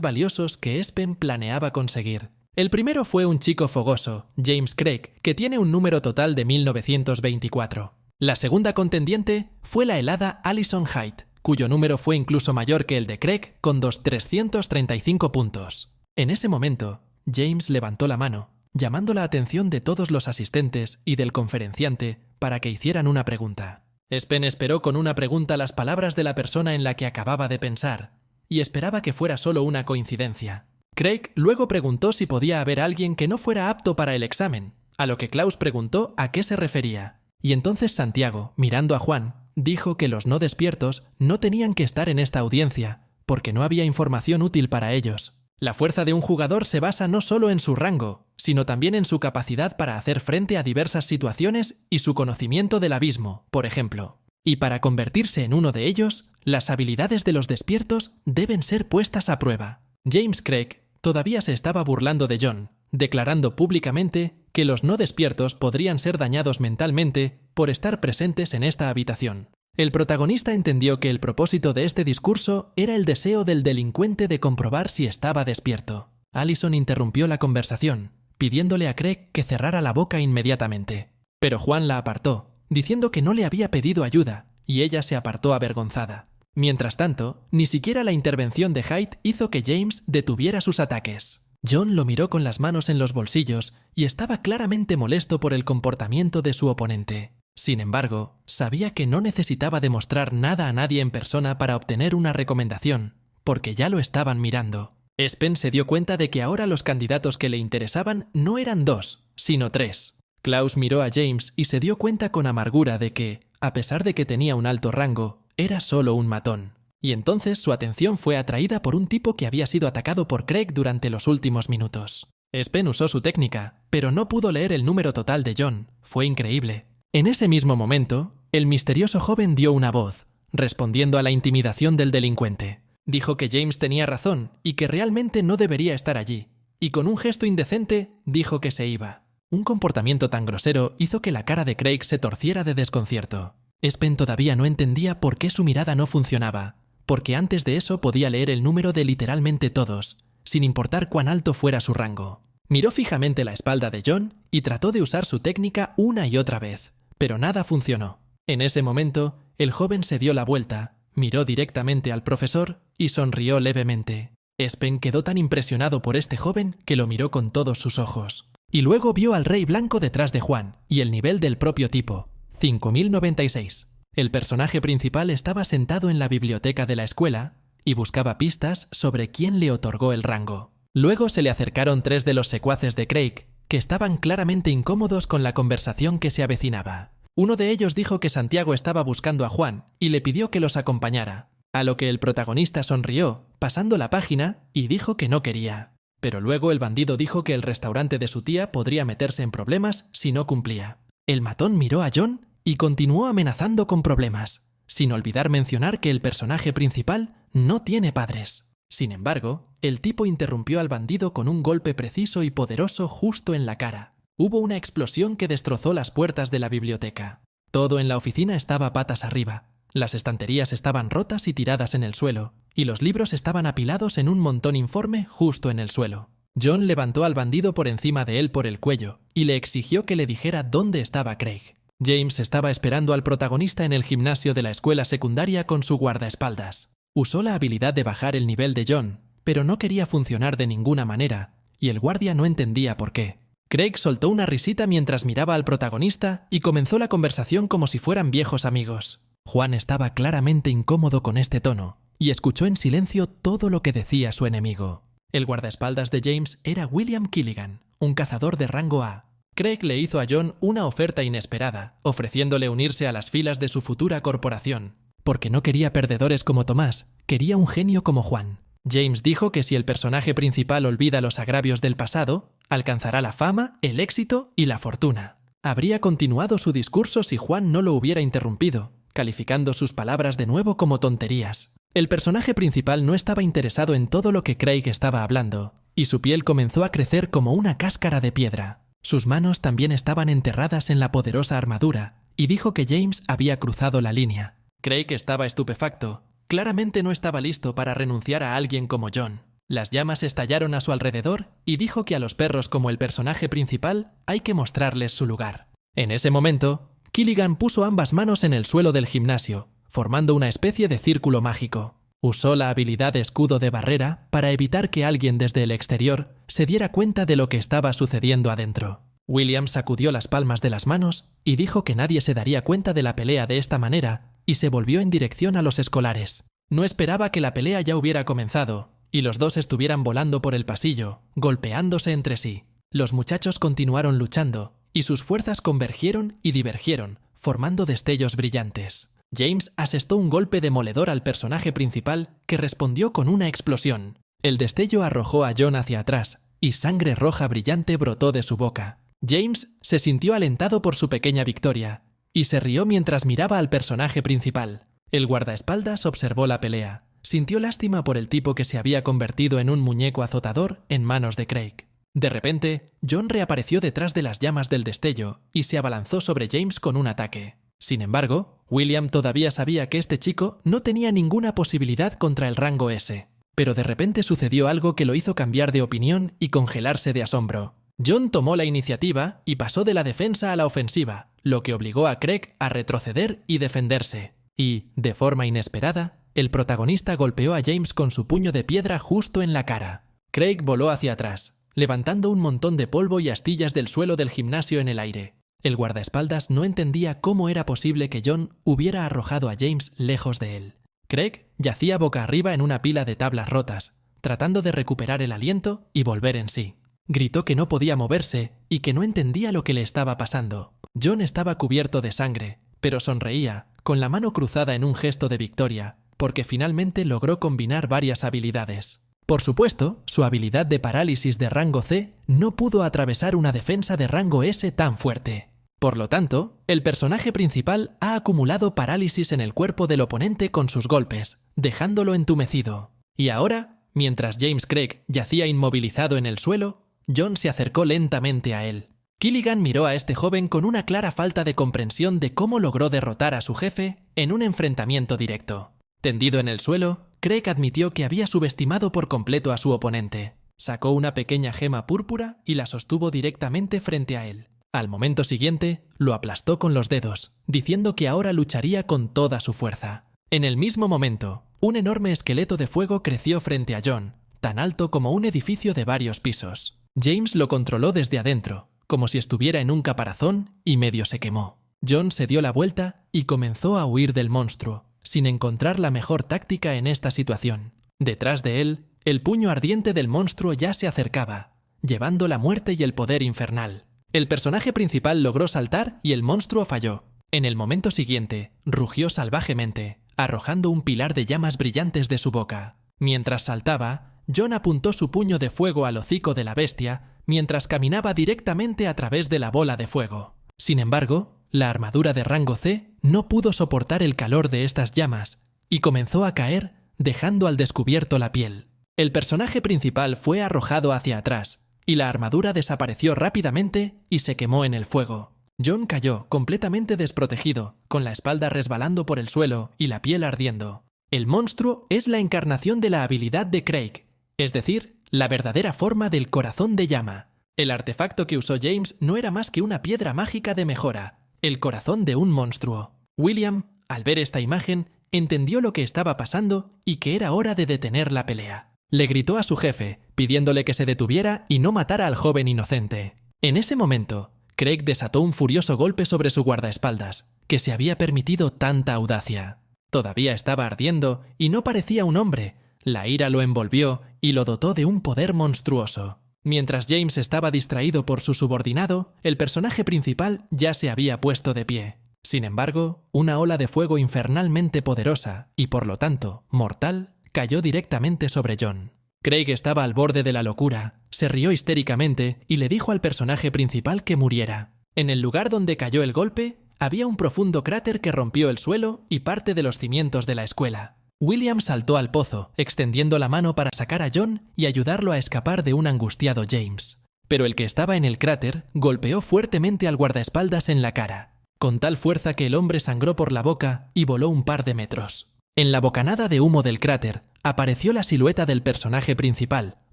valiosos que Espen planeaba conseguir. El primero fue un chico fogoso, James Craig, que tiene un número total de 1924. La segunda contendiente fue la helada Alison Haidt, cuyo número fue incluso mayor que el de Craig, con 335 puntos. En ese momento, James levantó la mano, llamando la atención de todos los asistentes y del conferenciante para que hicieran una pregunta. Espen esperó con una pregunta las palabras de la persona en la que acababa de pensar, y esperaba que fuera solo una coincidencia. Craig luego preguntó si podía haber alguien que no fuera apto para el examen, a lo que Klaus preguntó a qué se refería. Y entonces Santiago, mirando a Juan, dijo que los no despiertos no tenían que estar en esta audiencia, porque no había información útil para ellos. La fuerza de un jugador se basa no solo en su rango, sino también en su capacidad para hacer frente a diversas situaciones y su conocimiento del abismo, por ejemplo. Y para convertirse en uno de ellos, las habilidades de los despiertos deben ser puestas a prueba. James Craig todavía se estaba burlando de John, declarando públicamente que los no despiertos podrían ser dañados mentalmente por estar presentes en esta habitación. El protagonista entendió que el propósito de este discurso era el deseo del delincuente de comprobar si estaba despierto. Allison interrumpió la conversación, pidiéndole a Craig que cerrara la boca inmediatamente. Pero Juan la apartó, diciendo que no le había pedido ayuda, y ella se apartó avergonzada. Mientras tanto, ni siquiera la intervención de Haidt hizo que James detuviera sus ataques. John lo miró con las manos en los bolsillos y estaba claramente molesto por el comportamiento de su oponente. Sin embargo, sabía que no necesitaba demostrar nada a nadie en persona para obtener una recomendación, porque ya lo estaban mirando. Espen se dio cuenta de que ahora los candidatos que le interesaban no eran 2, sino 3. Klaus miró a James y se dio cuenta con amargura de que, a pesar de que tenía un alto rango, era solo un matón. Y entonces su atención fue atraída por un tipo que había sido atacado por Craig durante los últimos minutos. Espen usó su técnica, pero no pudo leer el número total de John. Fue increíble. En ese mismo momento, el misterioso joven dio una voz, respondiendo a la intimidación del delincuente. Dijo que James tenía razón y que realmente no debería estar allí, y con un gesto indecente dijo que se iba. Un comportamiento tan grosero hizo que la cara de Craig se torciera de desconcierto. Espen todavía no entendía por qué su mirada no funcionaba, porque antes de eso podía leer el número de literalmente todos, sin importar cuán alto fuera su rango. Miró fijamente la espalda de John y trató de usar su técnica una y otra vez, pero nada funcionó. En ese momento, el joven se dio la vuelta, miró directamente al profesor y sonrió levemente. Espen quedó tan impresionado por este joven que lo miró con todos sus ojos. Y luego vio al rey blanco detrás de Juan y el nivel del propio tipo, 5096. El personaje principal estaba sentado en la biblioteca de la escuela y buscaba pistas sobre quién le otorgó el rango. Luego se le acercaron 3 de los secuaces de Craig, que estaban claramente incómodos con la conversación que se avecinaba. Uno de ellos dijo que Santiago estaba buscando a Juan y le pidió que los acompañara, a lo que el protagonista sonrió, pasando la página, y dijo que no quería. Pero luego el bandido dijo que el restaurante de su tía podría meterse en problemas si no cumplía. El matón miró a John y continuó amenazando con problemas, sin olvidar mencionar que el personaje principal no tiene padres. Sin embargo, el tipo interrumpió al bandido con un golpe preciso y poderoso justo en la cara. Hubo una explosión que destrozó las puertas de la biblioteca. Todo en la oficina estaba patas arriba. Las estanterías estaban rotas y tiradas en el suelo, y los libros estaban apilados en un montón informe justo en el suelo. John levantó al bandido por encima de él por el cuello y le exigió que le dijera dónde estaba Craig. James estaba esperando al protagonista en el gimnasio de la escuela secundaria con su guardaespaldas. Usó la habilidad de bajar el nivel de John, pero no quería funcionar de ninguna manera, y el guardia no entendía por qué. Craig soltó una risita mientras miraba al protagonista y comenzó la conversación como si fueran viejos amigos. Juan estaba claramente incómodo con este tono, y escuchó en silencio todo lo que decía su enemigo. El guardaespaldas de James era William Killigan, un cazador de rango A. Craig le hizo a John una oferta inesperada, ofreciéndole unirse a las filas de su futura corporación. Porque no quería perdedores como Tomás, quería un genio como Juan. James dijo que si el personaje principal olvida los agravios del pasado, alcanzará la fama, el éxito y la fortuna. Habría continuado su discurso si Juan no lo hubiera interrumpido, calificando sus palabras de nuevo como tonterías. El personaje principal no estaba interesado en todo lo que Craig estaba hablando, y su piel comenzó a crecer como una cáscara de piedra. Sus manos también estaban enterradas en la poderosa armadura, y dijo que James había cruzado la línea. Craig estaba estupefacto. Claramente no estaba listo para renunciar a alguien como John. Las llamas estallaron a su alrededor y dijo que a los perros como el personaje principal hay que mostrarles su lugar. En ese momento, Killigan puso ambas manos en el suelo del gimnasio, formando una especie de círculo mágico. Usó la habilidad de escudo de barrera para evitar que alguien desde el exterior se diera cuenta de lo que estaba sucediendo adentro. William sacudió las palmas de las manos y dijo que nadie se daría cuenta de la pelea de esta manera y se volvió en dirección a los escolares. No esperaba que la pelea ya hubiera comenzado y los dos estuvieran volando por el pasillo, golpeándose entre sí. Los muchachos continuaron luchando y sus fuerzas convergieron y divergieron, formando destellos brillantes. James asestó un golpe demoledor al personaje principal que respondió con una explosión. El destello arrojó a John hacia atrás y sangre roja brillante brotó de su boca. James se sintió alentado por su pequeña victoria y se rió mientras miraba al personaje principal. El guardaespaldas observó la pelea. Sintió lástima por el tipo que se había convertido en un muñeco azotador en manos de Craig. De repente, John reapareció detrás de las llamas del destello y se abalanzó sobre James con un ataque. Sin embargo, William todavía sabía que este chico no tenía ninguna posibilidad contra el rango S. Pero de repente sucedió algo que lo hizo cambiar de opinión y congelarse de asombro. John tomó la iniciativa y pasó de la defensa a la ofensiva, lo que obligó a Craig a retroceder y defenderse. Y, de forma inesperada, el protagonista golpeó a James con su puño de piedra justo en la cara. Craig voló hacia atrás, levantando un montón de polvo y astillas del suelo del gimnasio en el aire. El guardaespaldas no entendía cómo era posible que John hubiera arrojado a James lejos de él. Craig yacía boca arriba en una pila de tablas rotas, tratando de recuperar el aliento y volver en sí. Gritó que no podía moverse y que no entendía lo que le estaba pasando. John estaba cubierto de sangre, pero sonreía, con la mano cruzada en un gesto de victoria, porque finalmente logró combinar varias habilidades. Por supuesto, su habilidad de parálisis de rango C no pudo atravesar una defensa de rango S tan fuerte. Por lo tanto, el personaje principal ha acumulado parálisis en el cuerpo del oponente con sus golpes, dejándolo entumecido. Y ahora, mientras James Craig yacía inmovilizado en el suelo, John se acercó lentamente a él. Killigan miró a este joven con una clara falta de comprensión de cómo logró derrotar a su jefe en un enfrentamiento directo. Tendido en el suelo, Craig admitió que había subestimado por completo a su oponente. Sacó una pequeña gema púrpura y la sostuvo directamente frente a él. Al momento siguiente, lo aplastó con los dedos, diciendo que ahora lucharía con toda su fuerza. En el mismo momento, un enorme esqueleto de fuego creció frente a John, tan alto como un edificio de varios pisos. James lo controló desde adentro, como si estuviera en un caparazón, y medio se quemó. John se dio la vuelta y comenzó a huir del monstruo, sin encontrar la mejor táctica en esta situación. Detrás de él, el puño ardiente del monstruo ya se acercaba, llevando la muerte y el poder infernal. El personaje principal logró saltar y el monstruo falló. En el momento siguiente, rugió salvajemente, arrojando un pilar de llamas brillantes de su boca. Mientras saltaba, John apuntó su puño de fuego al hocico de la bestia mientras caminaba directamente a través de la bola de fuego. Sin embargo, la armadura de rango C no pudo soportar el calor de estas llamas y comenzó a caer, dejando al descubierto la piel. El personaje principal fue arrojado hacia atrás y la armadura desapareció rápidamente y se quemó en el fuego. John cayó completamente desprotegido, con la espalda resbalando por el suelo y la piel ardiendo. El monstruo es la encarnación de la habilidad de Craig, es decir, la verdadera forma del corazón de llama. El artefacto que usó James no era más que una piedra mágica de mejora, el corazón de un monstruo. William, al ver esta imagen, entendió lo que estaba pasando y que era hora de detener la pelea. Le gritó a su jefe, pidiéndole que se detuviera y no matara al joven inocente. En ese momento, Craig desató un furioso golpe sobre su guardaespaldas, que se había permitido tanta audacia. Todavía estaba ardiendo y no parecía un hombre. La ira lo envolvió y lo dotó de un poder monstruoso. Mientras James estaba distraído por su subordinado, el personaje principal ya se había puesto de pie. Sin embargo, una ola de fuego infernalmente poderosa y, por lo tanto, mortal, cayó directamente sobre John. Craig estaba al borde de la locura, se rió histéricamente y le dijo al personaje principal que muriera. En el lugar donde cayó el golpe, había un profundo cráter que rompió el suelo y parte de los cimientos de la escuela. William saltó al pozo, extendiendo la mano para sacar a John y ayudarlo a escapar de un angustiado James. Pero el que estaba en el cráter golpeó fuertemente al guardaespaldas en la cara, con tal fuerza que el hombre sangró por la boca y voló un par de metros. En la bocanada de humo del cráter apareció la silueta del personaje principal,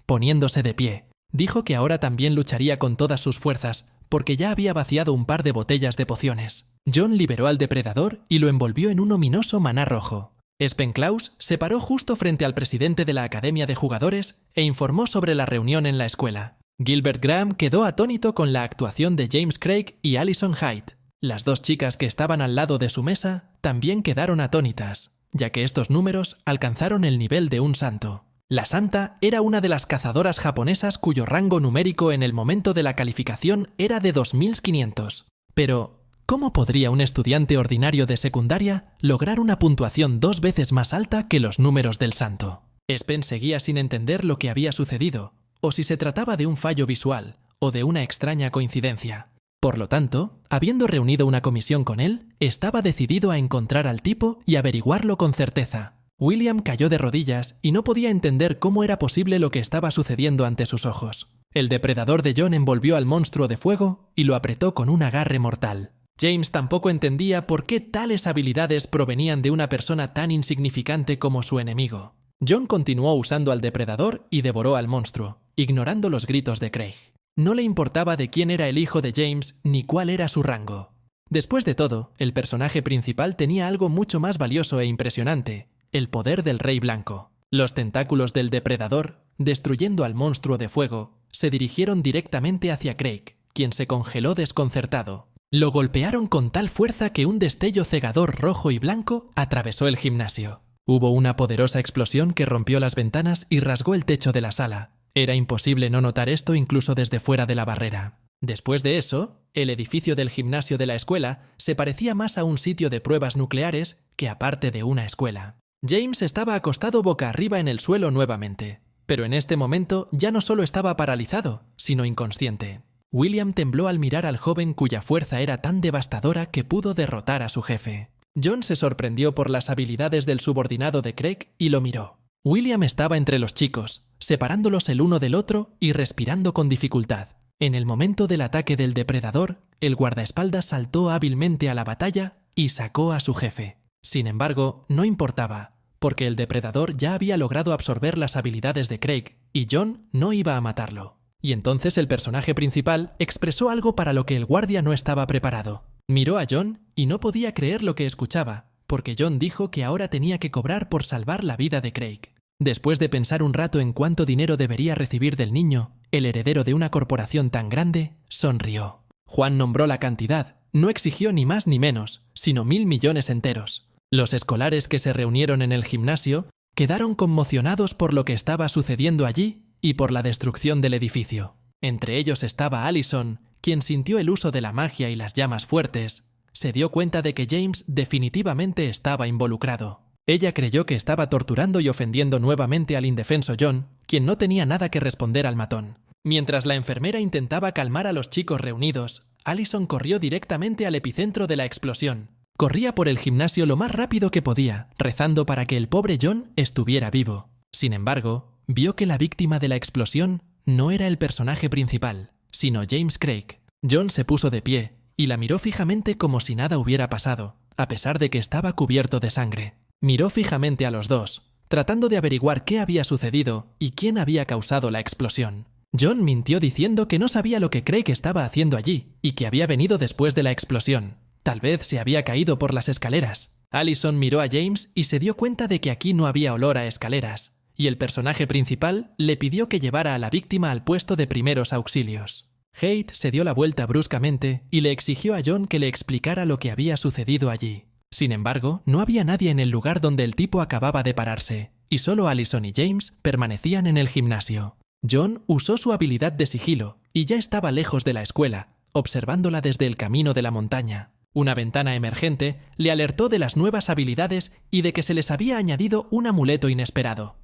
poniéndose de pie. Dijo que ahora también lucharía con todas sus fuerzas, porque ya había vaciado un par de botellas de pociones. John liberó al depredador y lo envolvió en un ominoso maná rojo. Spenklaus se paró justo frente al presidente de la Academia de Jugadores e informó sobre la reunión en la escuela. Gilbert Graham quedó atónito con la actuación de James Craig y Allison Hyde. Las dos chicas que estaban al lado de su mesa también quedaron atónitas, ya que estos números alcanzaron el nivel de un santo. La santa era una de las cazadoras japonesas cuyo rango numérico en el momento de la calificación era de 2500. Pero, ¿cómo podría un estudiante ordinario de secundaria lograr una puntuación 2 veces más alta que los números del santo? Spen seguía sin entender lo que había sucedido, o si se trataba de un fallo visual, o de una extraña coincidencia. Por lo tanto, habiendo reunido una comisión con él, estaba decidido a encontrar al tipo y averiguarlo con certeza. William cayó de rodillas y no podía entender cómo era posible lo que estaba sucediendo ante sus ojos. El depredador de John envolvió al monstruo de fuego y lo apretó con un agarre mortal. James tampoco entendía por qué tales habilidades provenían de una persona tan insignificante como su enemigo. John continuó usando al depredador y devoró al monstruo, ignorando los gritos de Craig. No le importaba de quién era el hijo de James ni cuál era su rango. Después de todo, el personaje principal tenía algo mucho más valioso e impresionante: el poder del Rey Blanco. Los tentáculos del depredador, destruyendo al monstruo de fuego, se dirigieron directamente hacia Craig, quien se congeló desconcertado. Lo golpearon con tal fuerza que un destello cegador rojo y blanco atravesó el gimnasio. Hubo una poderosa explosión que rompió las ventanas y rasgó el techo de la sala. Era imposible no notar esto incluso desde fuera de la barrera. Después de eso, el edificio del gimnasio de la escuela se parecía más a un sitio de pruebas nucleares que a parte de una escuela. James estaba acostado boca arriba en el suelo nuevamente, pero en este momento ya no solo estaba paralizado, sino inconsciente. William tembló al mirar al joven cuya fuerza era tan devastadora que pudo derrotar a su jefe. John se sorprendió por las habilidades del subordinado de Craig y lo miró. William estaba entre los chicos, separándolos el uno del otro y respirando con dificultad. En el momento del ataque del depredador, el guardaespaldas saltó hábilmente a la batalla y sacó a su jefe. Sin embargo, no importaba, porque el depredador ya había logrado absorber las habilidades de Craig y John no iba a matarlo. Y entonces el personaje principal expresó algo para lo que el guardia no estaba preparado. Miró a John y no podía creer lo que escuchaba, porque John dijo que ahora tenía que cobrar por salvar la vida de Craig. Después de pensar un rato en cuánto dinero debería recibir del niño, el heredero de una corporación tan grande, sonrió. Juan nombró la cantidad, no exigió ni más ni menos, sino 1.000 millones enteros. Los escolares que se reunieron en el gimnasio quedaron conmocionados por lo que estaba sucediendo allí y por la destrucción del edificio. Entre ellos estaba Allison, quien sintió el uso de la magia y las llamas fuertes. Se dio cuenta de que James definitivamente estaba involucrado. Ella creyó que estaba torturando y ofendiendo nuevamente al indefenso John, quien no tenía nada que responder al matón. Mientras la enfermera intentaba calmar a los chicos reunidos, Allison corrió directamente al epicentro de la explosión. Corría por el gimnasio lo más rápido que podía, rezando para que el pobre John estuviera vivo. Sin embargo, vio que la víctima de la explosión no era el personaje principal, sino James Craig. John se puso de pie y la miró fijamente como si nada hubiera pasado, a pesar de que estaba cubierto de sangre. Miró fijamente a los dos, tratando de averiguar qué había sucedido y quién había causado la explosión. John mintió diciendo que no sabía lo que Craig estaba haciendo allí y que había venido después de la explosión. Tal vez se había caído por las escaleras. Allison miró a James y se dio cuenta de que aquí no había olor a escaleras, y el personaje principal le pidió que llevara a la víctima al puesto de primeros auxilios. Haidt se dio la vuelta bruscamente y le exigió a John que le explicara lo que había sucedido allí. Sin embargo, no había nadie en el lugar donde el tipo acababa de pararse, y solo Allison y James permanecían en el gimnasio. John usó su habilidad de sigilo y ya estaba lejos de la escuela, observándola desde el camino de la montaña. Una ventana emergente le alertó de las nuevas habilidades y de que se les había añadido un amuleto inesperado.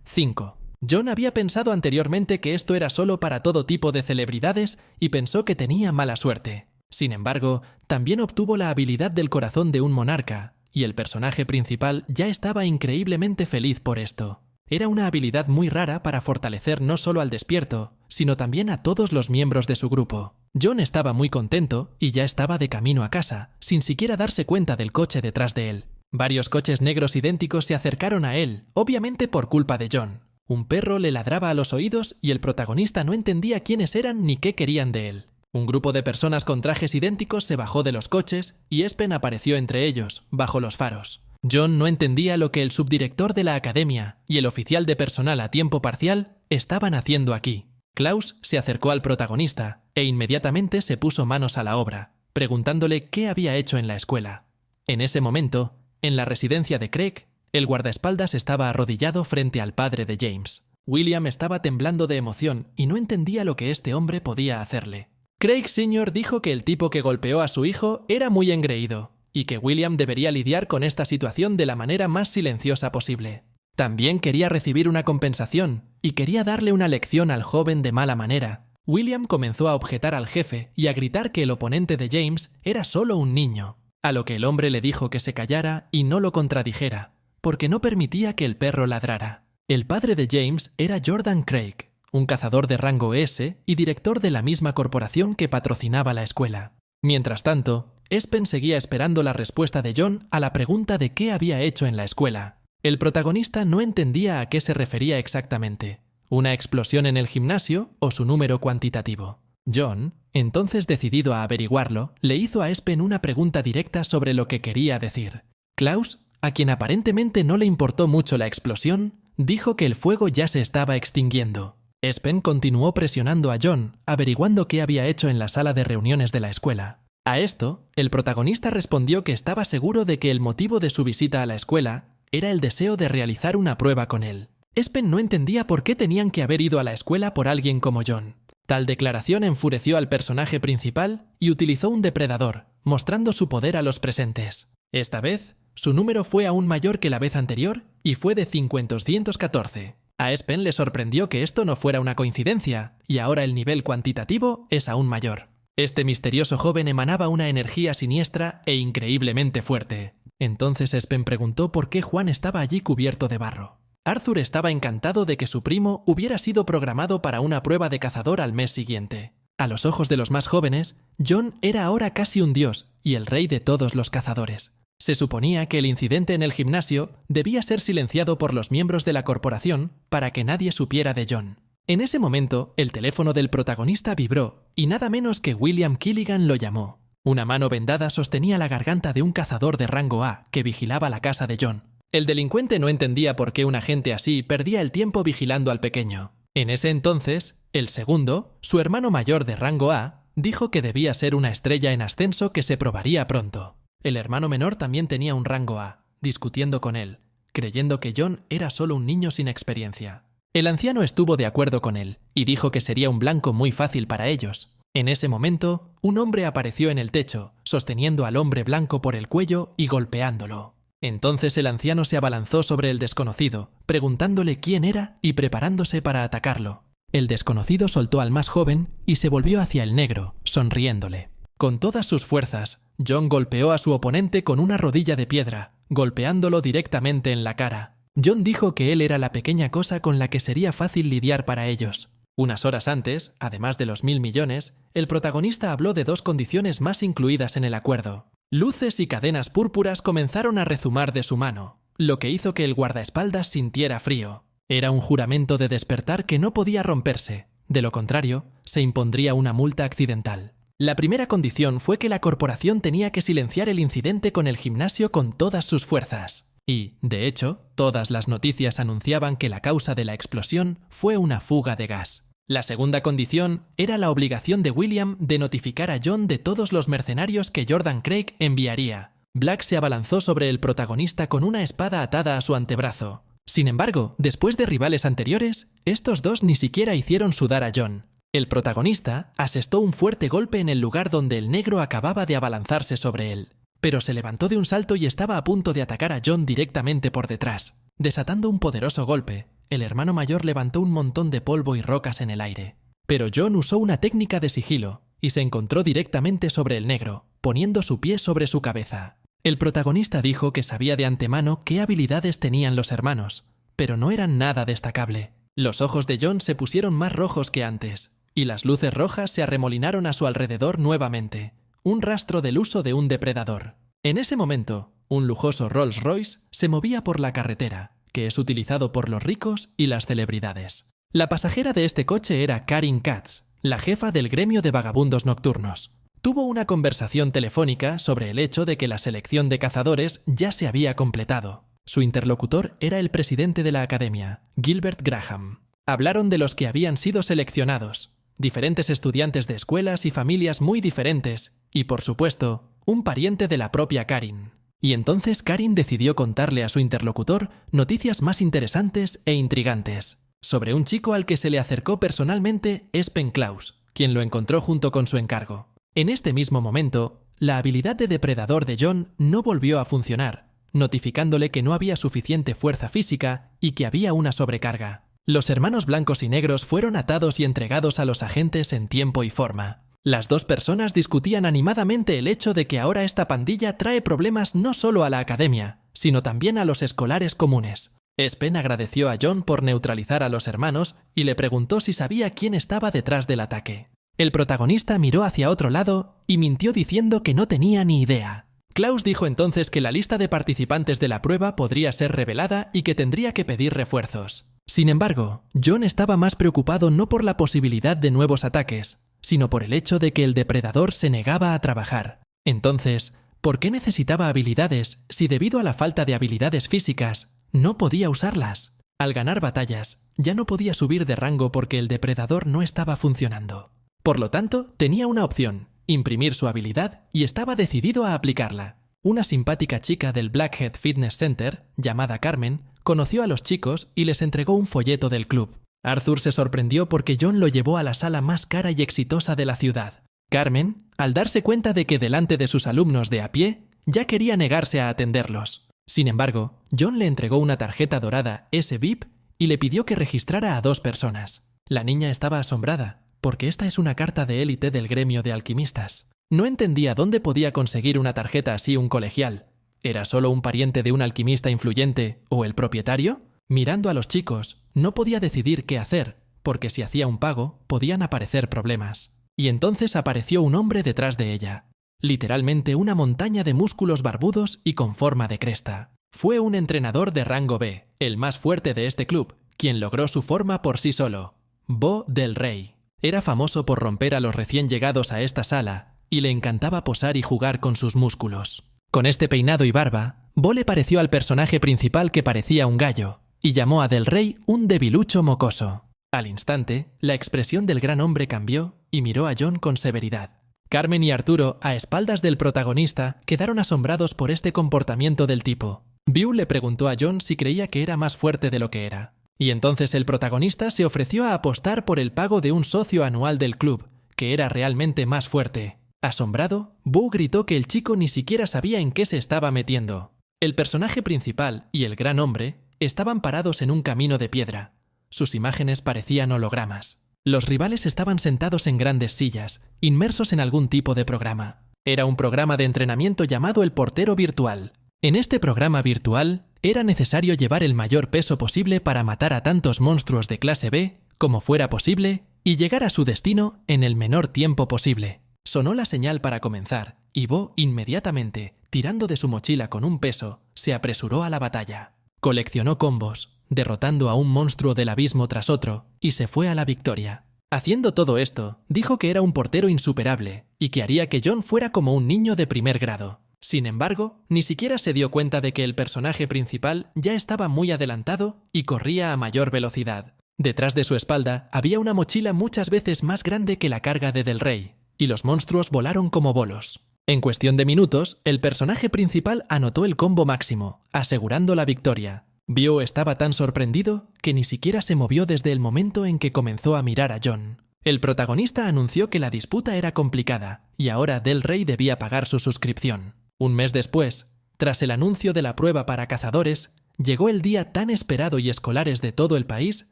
5. John había pensado anteriormente que esto era solo para todo tipo de celebridades y pensó que tenía mala suerte. Sin embargo, también obtuvo la habilidad del corazón de un monarca, y el personaje principal ya estaba increíblemente feliz por esto. Era una habilidad muy rara para fortalecer no solo al despierto, sino también a todos los miembros de su grupo. John estaba muy contento y ya estaba de camino a casa, sin siquiera darse cuenta del coche detrás de él. Varios coches negros idénticos se acercaron a él, obviamente por culpa de John. Un perro le ladraba a los oídos y el protagonista no entendía quiénes eran ni qué querían de él. Un grupo de personas con trajes idénticos se bajó de los coches y Espen apareció entre ellos, bajo los faros. John no entendía lo que el subdirector de la academia y el oficial de personal a tiempo parcial estaban haciendo aquí. Klaus se acercó al protagonista e inmediatamente se puso manos a la obra, preguntándole qué había hecho en la escuela. En ese momento, en la residencia de Craig, el guardaespaldas estaba arrodillado frente al padre de James. William estaba temblando de emoción y no entendía lo que este hombre podía hacerle. Craig Sr. dijo que el tipo que golpeó a su hijo era muy engreído y que William debería lidiar con esta situación de la manera más silenciosa posible. También quería recibir una compensación y quería darle una lección al joven de mala manera. William comenzó a objetar al jefe y a gritar que el oponente de James era solo un niño, a lo que el hombre le dijo que se callara y no lo contradijera, porque no permitía que el perro ladrara. El padre de James era Jordan Craig, un cazador de rango S y director de la misma corporación que patrocinaba la escuela. Mientras tanto, Espen seguía esperando la respuesta de John a la pregunta de qué había hecho en la escuela. El protagonista no entendía a qué se refería exactamente, una explosión en el gimnasio o su número cuantitativo. John, entonces decidido a averiguarlo, le hizo a Espen una pregunta directa sobre lo que quería decir. Klaus, a quien aparentemente no le importó mucho la explosión, dijo que el fuego ya se estaba extinguiendo. Espen continuó presionando a John, averiguando qué había hecho en la sala de reuniones de la escuela. A esto, el protagonista respondió que estaba seguro de que el motivo de su visita a la escuela era el deseo de realizar una prueba con él. Espen no entendía por qué tenían que haber ido a la escuela por alguien como John. Tal declaración enfureció al personaje principal y utilizó un depredador, mostrando su poder a los presentes. Esta vez, su número fue aún mayor que la vez anterior y fue de 514. A Espen le sorprendió que esto no fuera una coincidencia, y ahora el nivel cuantitativo es aún mayor. Este misterioso joven emanaba una energía siniestra e increíblemente fuerte. Entonces Espen preguntó por qué Juan estaba allí cubierto de barro. Arthur estaba encantado de que su primo hubiera sido programado para una prueba de cazador al mes siguiente. A los ojos de los más jóvenes, John era ahora casi un dios y el rey de todos los cazadores. Se suponía que el incidente en el gimnasio debía ser silenciado por los miembros de la corporación para que nadie supiera de John. En ese momento, el teléfono del protagonista vibró y nada menos que William Killigan lo llamó. Una mano vendada sostenía la garganta de un cazador de rango A que vigilaba la casa de John. El delincuente no entendía por qué un agente así perdía el tiempo vigilando al pequeño. En ese entonces, el segundo, su hermano mayor de rango A, dijo que debía ser una estrella en ascenso que se probaría pronto. El hermano menor también tenía un rango A, discutiendo con él, creyendo que John era solo un niño sin experiencia. El anciano estuvo de acuerdo con él y dijo que sería un blanco muy fácil para ellos. En ese momento, un hombre apareció en el techo, sosteniendo al hombre blanco por el cuello y golpeándolo. Entonces el anciano se abalanzó sobre el desconocido, preguntándole quién era y preparándose para atacarlo. El desconocido soltó al más joven y se volvió hacia el negro, sonriéndole. Con todas sus fuerzas, John golpeó a su oponente con una rodilla de piedra, golpeándolo directamente en la cara. John dijo que él era la pequeña cosa con la que sería fácil lidiar para ellos. Unas horas antes, además de los 1.000 millones, el protagonista habló de dos condiciones más incluidas en el acuerdo. Luces y cadenas púrpuras comenzaron a rezumar de su mano, lo que hizo que el guardaespaldas sintiera frío. Era un juramento de despertar que no podía romperse, de lo contrario, se impondría una multa accidental. La primera condición fue que la corporación tenía que silenciar el incidente con el gimnasio con todas sus fuerzas. Y, de hecho, todas las noticias anunciaban que la causa de la explosión fue una fuga de gas. La segunda condición era la obligación de William de notificar a John de todos los mercenarios que Jordan Craig enviaría. Black se abalanzó sobre el protagonista con una espada atada a su antebrazo. Sin embargo, después de rivales anteriores, estos dos ni siquiera hicieron sudar a John. El protagonista asestó un fuerte golpe en el lugar donde el negro acababa de abalanzarse sobre él, pero se levantó de un salto y estaba a punto de atacar a John directamente por detrás. Desatando un poderoso golpe, el hermano mayor levantó un montón de polvo y rocas en el aire. Pero John usó una técnica de sigilo y se encontró directamente sobre el negro, poniendo su pie sobre su cabeza. El protagonista dijo que sabía de antemano qué habilidades tenían los hermanos, pero no eran nada destacable. Los ojos de John se pusieron más rojos que antes, y las luces rojas se arremolinaron a su alrededor nuevamente, un rastro del uso de un depredador. En ese momento, un lujoso Rolls Royce se movía por la carretera, que es utilizado por los ricos y las celebridades. La pasajera de este coche era Karin Katz, la jefa del gremio de vagabundos nocturnos. Tuvo una conversación telefónica sobre el hecho de que la selección de cazadores ya se había completado. Su interlocutor era el presidente de la academia, Gilbert Graham. Hablaron de los que habían sido seleccionados, diferentes estudiantes de escuelas y familias muy diferentes, y por supuesto, un pariente de la propia Karin. Y entonces Karin decidió contarle a su interlocutor noticias más interesantes e intrigantes, sobre un chico al que se le acercó personalmente Espen Klaus, quien lo encontró junto con su encargo. En este mismo momento, la habilidad de depredador de John no volvió a funcionar, notificándole que no había suficiente fuerza física y que había una sobrecarga. Los hermanos blancos y negros fueron atados y entregados a los agentes en tiempo y forma. Las dos personas discutían animadamente el hecho de que ahora esta pandilla trae problemas no solo a la academia, sino también a los escolares comunes. Espen agradeció a John por neutralizar a los hermanos y le preguntó si sabía quién estaba detrás del ataque. El protagonista miró hacia otro lado y mintió diciendo que no tenía ni idea. Klaus dijo entonces que la lista de participantes de la prueba podría ser revelada y que tendría que pedir refuerzos. Sin embargo, John estaba más preocupado no por la posibilidad de nuevos ataques, sino por el hecho de que el depredador se negaba a trabajar. Entonces, ¿por qué necesitaba habilidades si debido a la falta de habilidades físicas no podía usarlas? Al ganar batallas, ya no podía subir de rango porque el depredador no estaba funcionando. Por lo tanto, tenía una opción, imprimir su habilidad, y estaba decidido a aplicarla. Una simpática chica del Blackhead Fitness Center, llamada Carmen, conoció a los chicos y les entregó un folleto del club. Arthur se sorprendió porque John lo llevó a la sala más cara y exitosa de la ciudad. Carmen, al darse cuenta de que delante de sus alumnos de a pie, ya quería negarse a atenderlos. Sin embargo, John le entregó una tarjeta dorada S-VIP y le pidió que registrara a 2 personas. La niña estaba asombrada, porque esta es una carta de élite del gremio de alquimistas. No entendía dónde podía conseguir una tarjeta así un colegial. ¿Era solo un pariente de un alquimista influyente o el propietario? Mirando a los chicos, no podía decidir qué hacer, porque si hacía un pago, podían aparecer problemas. Y entonces apareció un hombre detrás de ella. Literalmente una montaña de músculos barbudos y con forma de cresta. Fue un entrenador de rango B, el más fuerte de este club, quien logró su forma por sí solo. Bo del Rey. Era famoso por romper a los recién llegados a esta sala, y le encantaba posar y jugar con sus músculos. Con este peinado y barba, Bo le pareció al personaje principal que parecía un gallo, y llamó a Del Rey un debilucho mocoso. Al instante, la expresión del gran hombre cambió y miró a John con severidad. Carmen y Arturo, a espaldas del protagonista, quedaron asombrados por este comportamiento del tipo. Bew le preguntó a John si creía que era más fuerte de lo que era. Y entonces el protagonista se ofreció a apostar por el pago de un socio anual del club, que era realmente más fuerte. Asombrado, Bew gritó que el chico ni siquiera sabía en qué se estaba metiendo. El personaje principal y el gran hombre estaban parados en un camino de piedra. Sus imágenes parecían hologramas. Los rivales estaban sentados en grandes sillas, inmersos en algún tipo de programa. Era un programa de entrenamiento llamado el portero virtual. En este programa virtual, era necesario llevar el mayor peso posible para matar a tantos monstruos de clase B como fuera posible y llegar a su destino en el menor tiempo posible. Sonó la señal para comenzar, y Bo inmediatamente, tirando de su mochila con un peso, se apresuró a la batalla. Coleccionó combos, derrotando a un monstruo del abismo tras otro, y se fue a la victoria. Haciendo todo esto, dijo que era un portero insuperable y que haría que John fuera como un niño de primer grado. Sin embargo, ni siquiera se dio cuenta de que el personaje principal ya estaba muy adelantado y corría a mayor velocidad. Detrás de su espalda había una mochila muchas veces más grande que la carga de Del Rey, y los monstruos volaron como bolos. En cuestión de minutos, el personaje principal anotó el combo máximo, asegurando la victoria. Bew estaba tan sorprendido que ni siquiera se movió desde el momento en que comenzó a mirar a John. El protagonista anunció que la disputa era complicada, y ahora Del Rey debía pagar su suscripción. Un mes después, tras el anuncio de la prueba para cazadores, llegó el día tan esperado y escolares de todo el país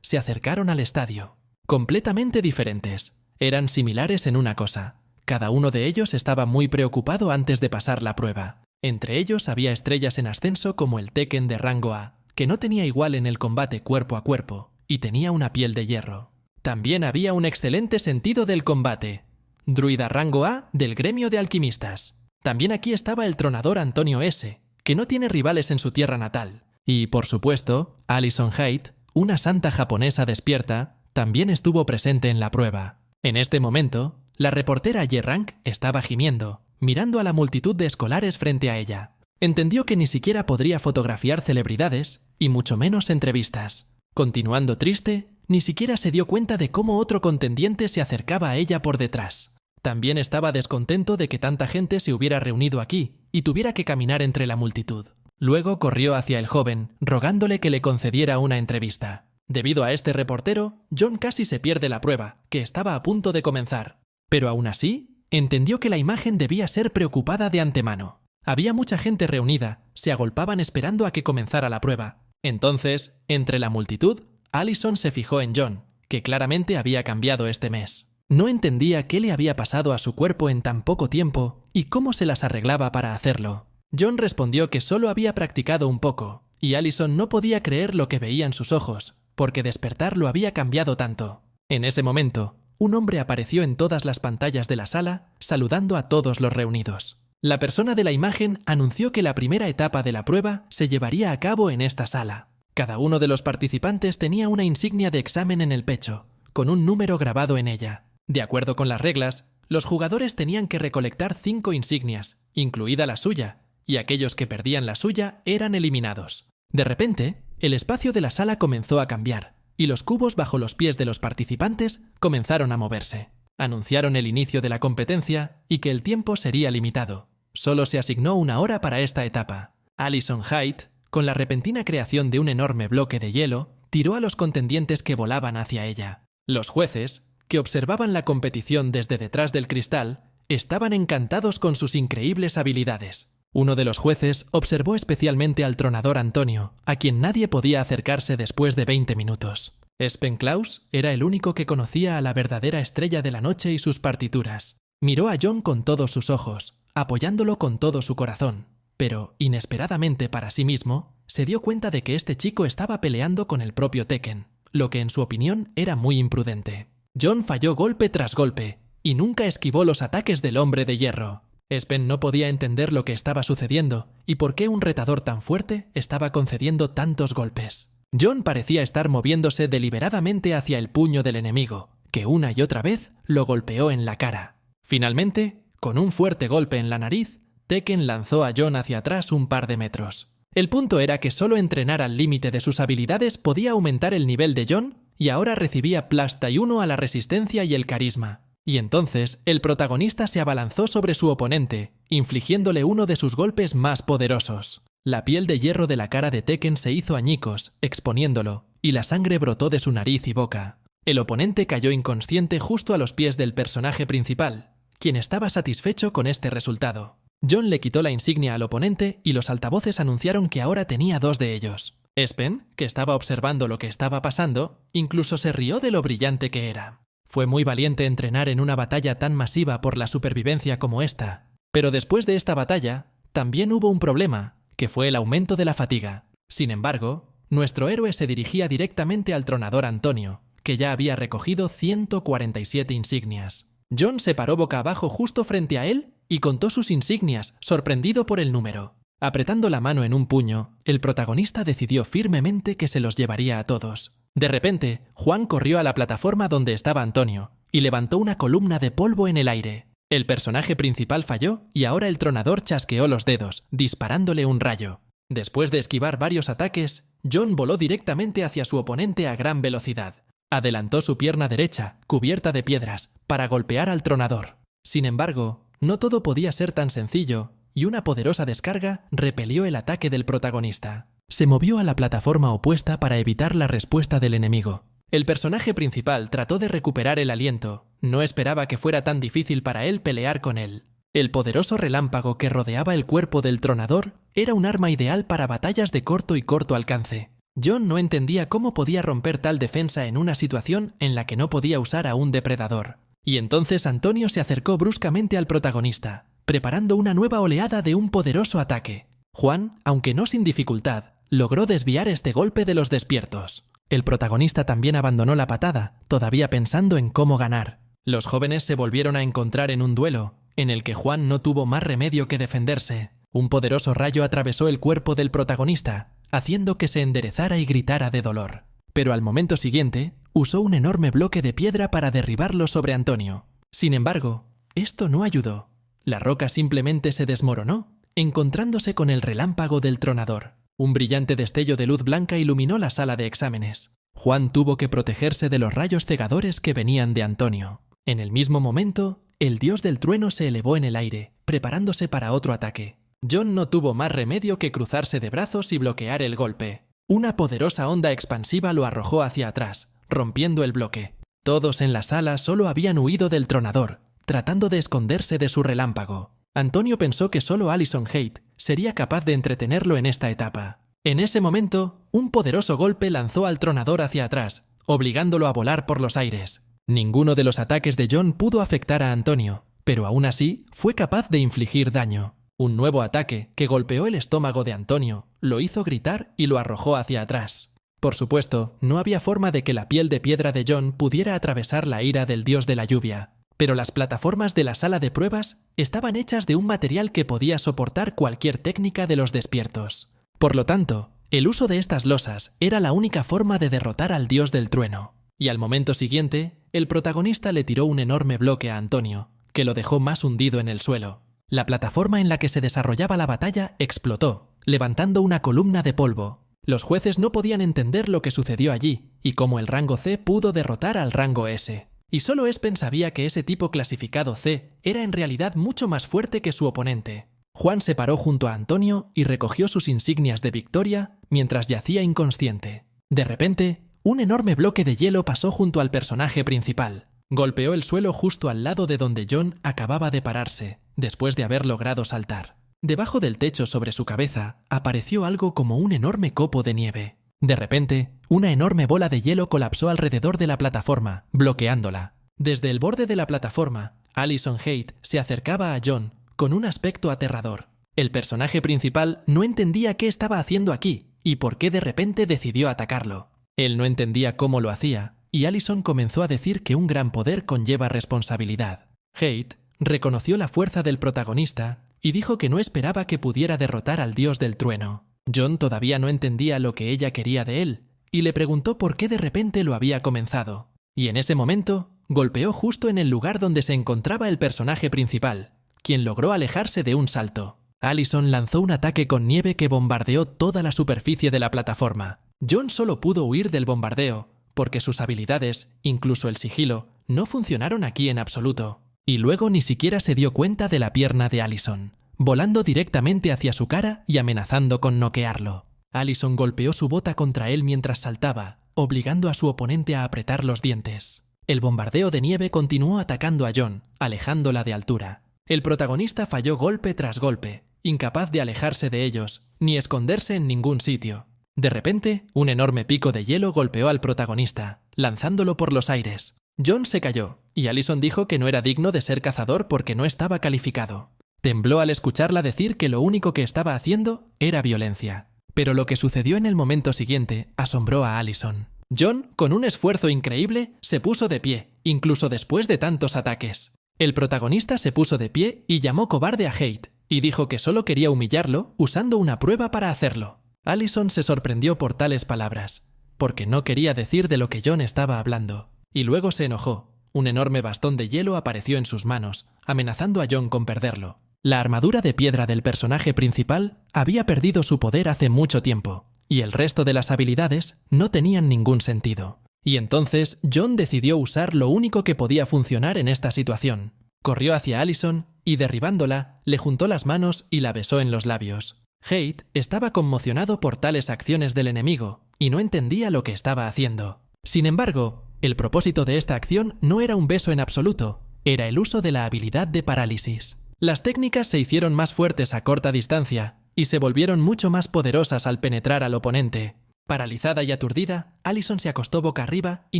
se acercaron al estadio. Completamente diferentes. Eran similares en una cosa, Cada uno de ellos estaba muy preocupado antes de pasar la prueba. Entre ellos había estrellas en ascenso como el Tekken de rango A, que no tenía igual en el combate cuerpo a cuerpo, y tenía una piel de hierro. También había un excelente sentido del combate. Druida rango A del gremio de alquimistas. También aquí estaba el tronador Antonio S., que no tiene rivales en su tierra natal. Y, por supuesto, Allison Haight, una santa japonesa despierta, también estuvo presente en la prueba. En este momento, la reportera Ye-Rank estaba gimiendo, mirando a la multitud de escolares frente a ella. Entendió que ni siquiera podría fotografiar celebridades, y mucho menos entrevistas. Continuando triste, ni siquiera se dio cuenta de cómo otro contendiente se acercaba a ella por detrás. También estaba descontento de que tanta gente se hubiera reunido aquí y tuviera que caminar entre la multitud. Luego corrió hacia el joven, rogándole que le concediera una entrevista. Debido a este reportero, John casi se pierde la prueba, que estaba a punto de comenzar. Pero aún así, entendió que la imagen debía ser preocupada de antemano. Había mucha gente reunida, se agolpaban esperando a que comenzara la prueba. Entonces, entre la multitud, Allison se fijó en John, que claramente había cambiado este mes. No entendía qué le había pasado a su cuerpo en tan poco tiempo y cómo se las arreglaba para hacerlo. John respondió que solo había practicado un poco, y Allison no podía creer lo que veía en sus ojos, porque despertar lo había cambiado tanto. En ese momento, un hombre apareció en todas las pantallas de la sala, saludando a todos los reunidos. La persona de la imagen anunció que la primera etapa de la prueba se llevaría a cabo en esta sala. Cada uno de los participantes tenía una insignia de examen en el pecho, con un número grabado en ella. De acuerdo con las reglas, los jugadores tenían que recolectar 5 insignias, incluida la suya, y aquellos que perdían la suya eran eliminados. De repente, el espacio de la sala comenzó a cambiar, y los cubos bajo los pies de los participantes comenzaron a moverse. Anunciaron el inicio de la competencia y que el tiempo sería limitado. Solo se asignó 1 hora para esta etapa. Allison Haight, con la repentina creación de un enorme bloque de hielo, tiró a los contendientes que volaban hacia ella. Los jueces, que observaban la competición desde detrás del cristal, estaban encantados con sus increíbles habilidades. Uno de los jueces observó especialmente al tronador Antonio, a quien nadie podía acercarse después de 20 minutos. Espen Klaus era el único que conocía a la verdadera estrella de la noche y sus partituras. Miró a John con todos sus ojos, apoyándolo con todo su corazón, pero, inesperadamente para sí mismo, se dio cuenta de que este chico estaba peleando con el propio Tekken, lo que en su opinión era muy imprudente. John falló golpe tras golpe, y nunca esquivó los ataques del hombre de hierro. Espen no podía entender lo que estaba sucediendo y por qué un retador tan fuerte estaba concediendo tantos golpes. John parecía estar moviéndose deliberadamente hacia el puño del enemigo, que una y otra vez lo golpeó en la cara. Finalmente, con un fuerte golpe en la nariz, Tekken lanzó a John hacia atrás un par de metros. El punto era que solo entrenar al límite de sus habilidades podía aumentar el nivel de John, y ahora recibía +1 a la resistencia y el carisma. Y entonces el protagonista se abalanzó sobre su oponente, infligiéndole uno de sus golpes más poderosos. La piel de hierro de la cara de Tekken se hizo añicos, exponiéndolo, y la sangre brotó de su nariz y boca. El oponente cayó inconsciente justo a los pies del personaje principal, quien estaba satisfecho con este resultado. John le quitó la insignia al oponente y los altavoces anunciaron que ahora tenía 2 de ellos. Espen, que estaba observando lo que estaba pasando, incluso se rió de lo brillante que era. Fue muy valiente entrenar en una batalla tan masiva por la supervivencia como esta. Pero después de esta batalla, también hubo un problema, que fue el aumento de la fatiga. Sin embargo, nuestro héroe se dirigía directamente al tronador Antonio, que ya había recogido 147 insignias. John se paró boca abajo justo frente a él y contó sus insignias, sorprendido por el número. Apretando la mano en un puño, el protagonista decidió firmemente que se los llevaría a todos. De repente, Juan corrió a la plataforma donde estaba Antonio y levantó una columna de polvo en el aire. El personaje principal falló y ahora el tronador chasqueó los dedos, disparándole un rayo. Después de esquivar varios ataques, John voló directamente hacia su oponente a gran velocidad. Adelantó su pierna derecha, cubierta de piedras, para golpear al tronador. Sin embargo, no todo podía ser tan sencillo, y una poderosa descarga repelió el ataque del protagonista. Se movió a la plataforma opuesta para evitar la respuesta del enemigo. El personaje principal trató de recuperar el aliento. No esperaba que fuera tan difícil para él pelear con él. El poderoso relámpago que rodeaba el cuerpo del tronador era un arma ideal para batallas de corto y corto alcance. John no entendía cómo podía romper tal defensa en una situación en la que no podía usar a un depredador. Y entonces Antonio se acercó bruscamente al protagonista, preparando una nueva oleada de un poderoso ataque. Juan, aunque no sin dificultad, logró desviar este golpe de los despiertos. El protagonista también abandonó la patada, todavía pensando en cómo ganar. Los jóvenes se volvieron a encontrar en un duelo, en el que Juan no tuvo más remedio que defenderse. Un poderoso rayo atravesó el cuerpo del protagonista, haciendo que se enderezara y gritara de dolor. Pero al momento siguiente, usó un enorme bloque de piedra para derribarlo sobre Antonio. Sin embargo, esto no ayudó. La roca simplemente se desmoronó, encontrándose con el relámpago del tronador. Un brillante destello de luz blanca iluminó la sala de exámenes. Juan tuvo que protegerse de los rayos cegadores que venían de Antonio. En el mismo momento, el dios del trueno se elevó en el aire, preparándose para otro ataque. John no tuvo más remedio que cruzarse de brazos y bloquear el golpe. Una poderosa onda expansiva lo arrojó hacia atrás, rompiendo el bloque. Todos en la sala solo habían huido del tronador, tratando de esconderse de su relámpago. Antonio pensó que solo Allison Haight sería capaz de entretenerlo en esta etapa. En ese momento, un poderoso golpe lanzó al tronador hacia atrás, obligándolo a volar por los aires. Ninguno de los ataques de John pudo afectar a Antonio, pero aún así fue capaz de infligir daño. Un nuevo ataque que golpeó el estómago de Antonio, lo hizo gritar y lo arrojó hacia atrás. Por supuesto, no había forma de que la piel de piedra de John pudiera atravesar la ira del dios de la lluvia, pero las plataformas de la sala de pruebas estaban hechas de un material que podía soportar cualquier técnica de los despiertos. Por lo tanto, el uso de estas losas era la única forma de derrotar al dios del trueno. Y al momento siguiente, el protagonista le tiró un enorme bloque a Antonio, que lo dejó más hundido en el suelo. La plataforma en la que se desarrollaba la batalla explotó, levantando una columna de polvo. Los jueces no podían entender lo que sucedió allí y cómo el rango C pudo derrotar al rango S. Y solo Espen sabía que ese tipo clasificado C era en realidad mucho más fuerte que su oponente. Juan se paró junto a Antonio y recogió sus insignias de victoria mientras yacía inconsciente. De repente, un enorme bloque de hielo pasó junto al personaje principal. Golpeó el suelo justo al lado de donde John acababa de pararse, después de haber logrado saltar. Debajo del techo sobre su cabeza apareció algo como un enorme copo de nieve. De repente, una enorme bola de hielo colapsó alrededor de la plataforma, bloqueándola. Desde el borde de la plataforma, Allison Haight se acercaba a John con un aspecto aterrador. El personaje principal no entendía qué estaba haciendo aquí y por qué de repente decidió atacarlo. Él no entendía cómo lo hacía, y Allison comenzó a decir que un gran poder conlleva responsabilidad. Haight reconoció la fuerza del protagonista y dijo que no esperaba que pudiera derrotar al dios del trueno. John todavía no entendía lo que ella quería de él, y le preguntó por qué de repente lo había comenzado. Y en ese momento, golpeó justo en el lugar donde se encontraba el personaje principal, quien logró alejarse de un salto. Allison lanzó un ataque con nieve que bombardeó toda la superficie de la plataforma. John solo pudo huir del bombardeo, porque sus habilidades, incluso el sigilo, no funcionaron aquí en absoluto. Y luego ni siquiera se dio cuenta de la pierna de Allison, volando directamente hacia su cara y amenazando con noquearlo. Allison golpeó su bota contra él mientras saltaba, obligando a su oponente a apretar los dientes. El bombardeo de nieve continuó atacando a John, alejándola de altura. El protagonista falló golpe tras golpe, incapaz de alejarse de ellos, ni esconderse en ningún sitio. De repente, un enorme pico de hielo golpeó al protagonista, lanzándolo por los aires. John se cayó, y Allison dijo que no era digno de ser cazador porque no estaba calificado. Tembló al escucharla decir que lo único que estaba haciendo era violencia. Pero lo que sucedió en el momento siguiente asombró a Allison. John, con un esfuerzo increíble, se puso de pie, incluso después de tantos ataques. El protagonista se puso de pie y llamó cobarde a Haight, y dijo que solo quería humillarlo usando una prueba para hacerlo. Allison se sorprendió por tales palabras, porque no quería decir de lo que John estaba hablando, y luego se enojó. Un enorme bastón de hielo apareció en sus manos, amenazando a John con perderlo. La armadura de piedra del personaje principal había perdido su poder hace mucho tiempo, y el resto de las habilidades no tenían ningún sentido. Y entonces John decidió usar lo único que podía funcionar en esta situación. Corrió hacia Allison y, derribándola, le juntó las manos y la besó en los labios. Haight estaba conmocionado por tales acciones del enemigo y no entendía lo que estaba haciendo. Sin embargo, el propósito de esta acción no era un beso en absoluto, era el uso de la habilidad de parálisis. Las técnicas se hicieron más fuertes a corta distancia y se volvieron mucho más poderosas al penetrar al oponente. Paralizada y aturdida, Allison se acostó boca arriba y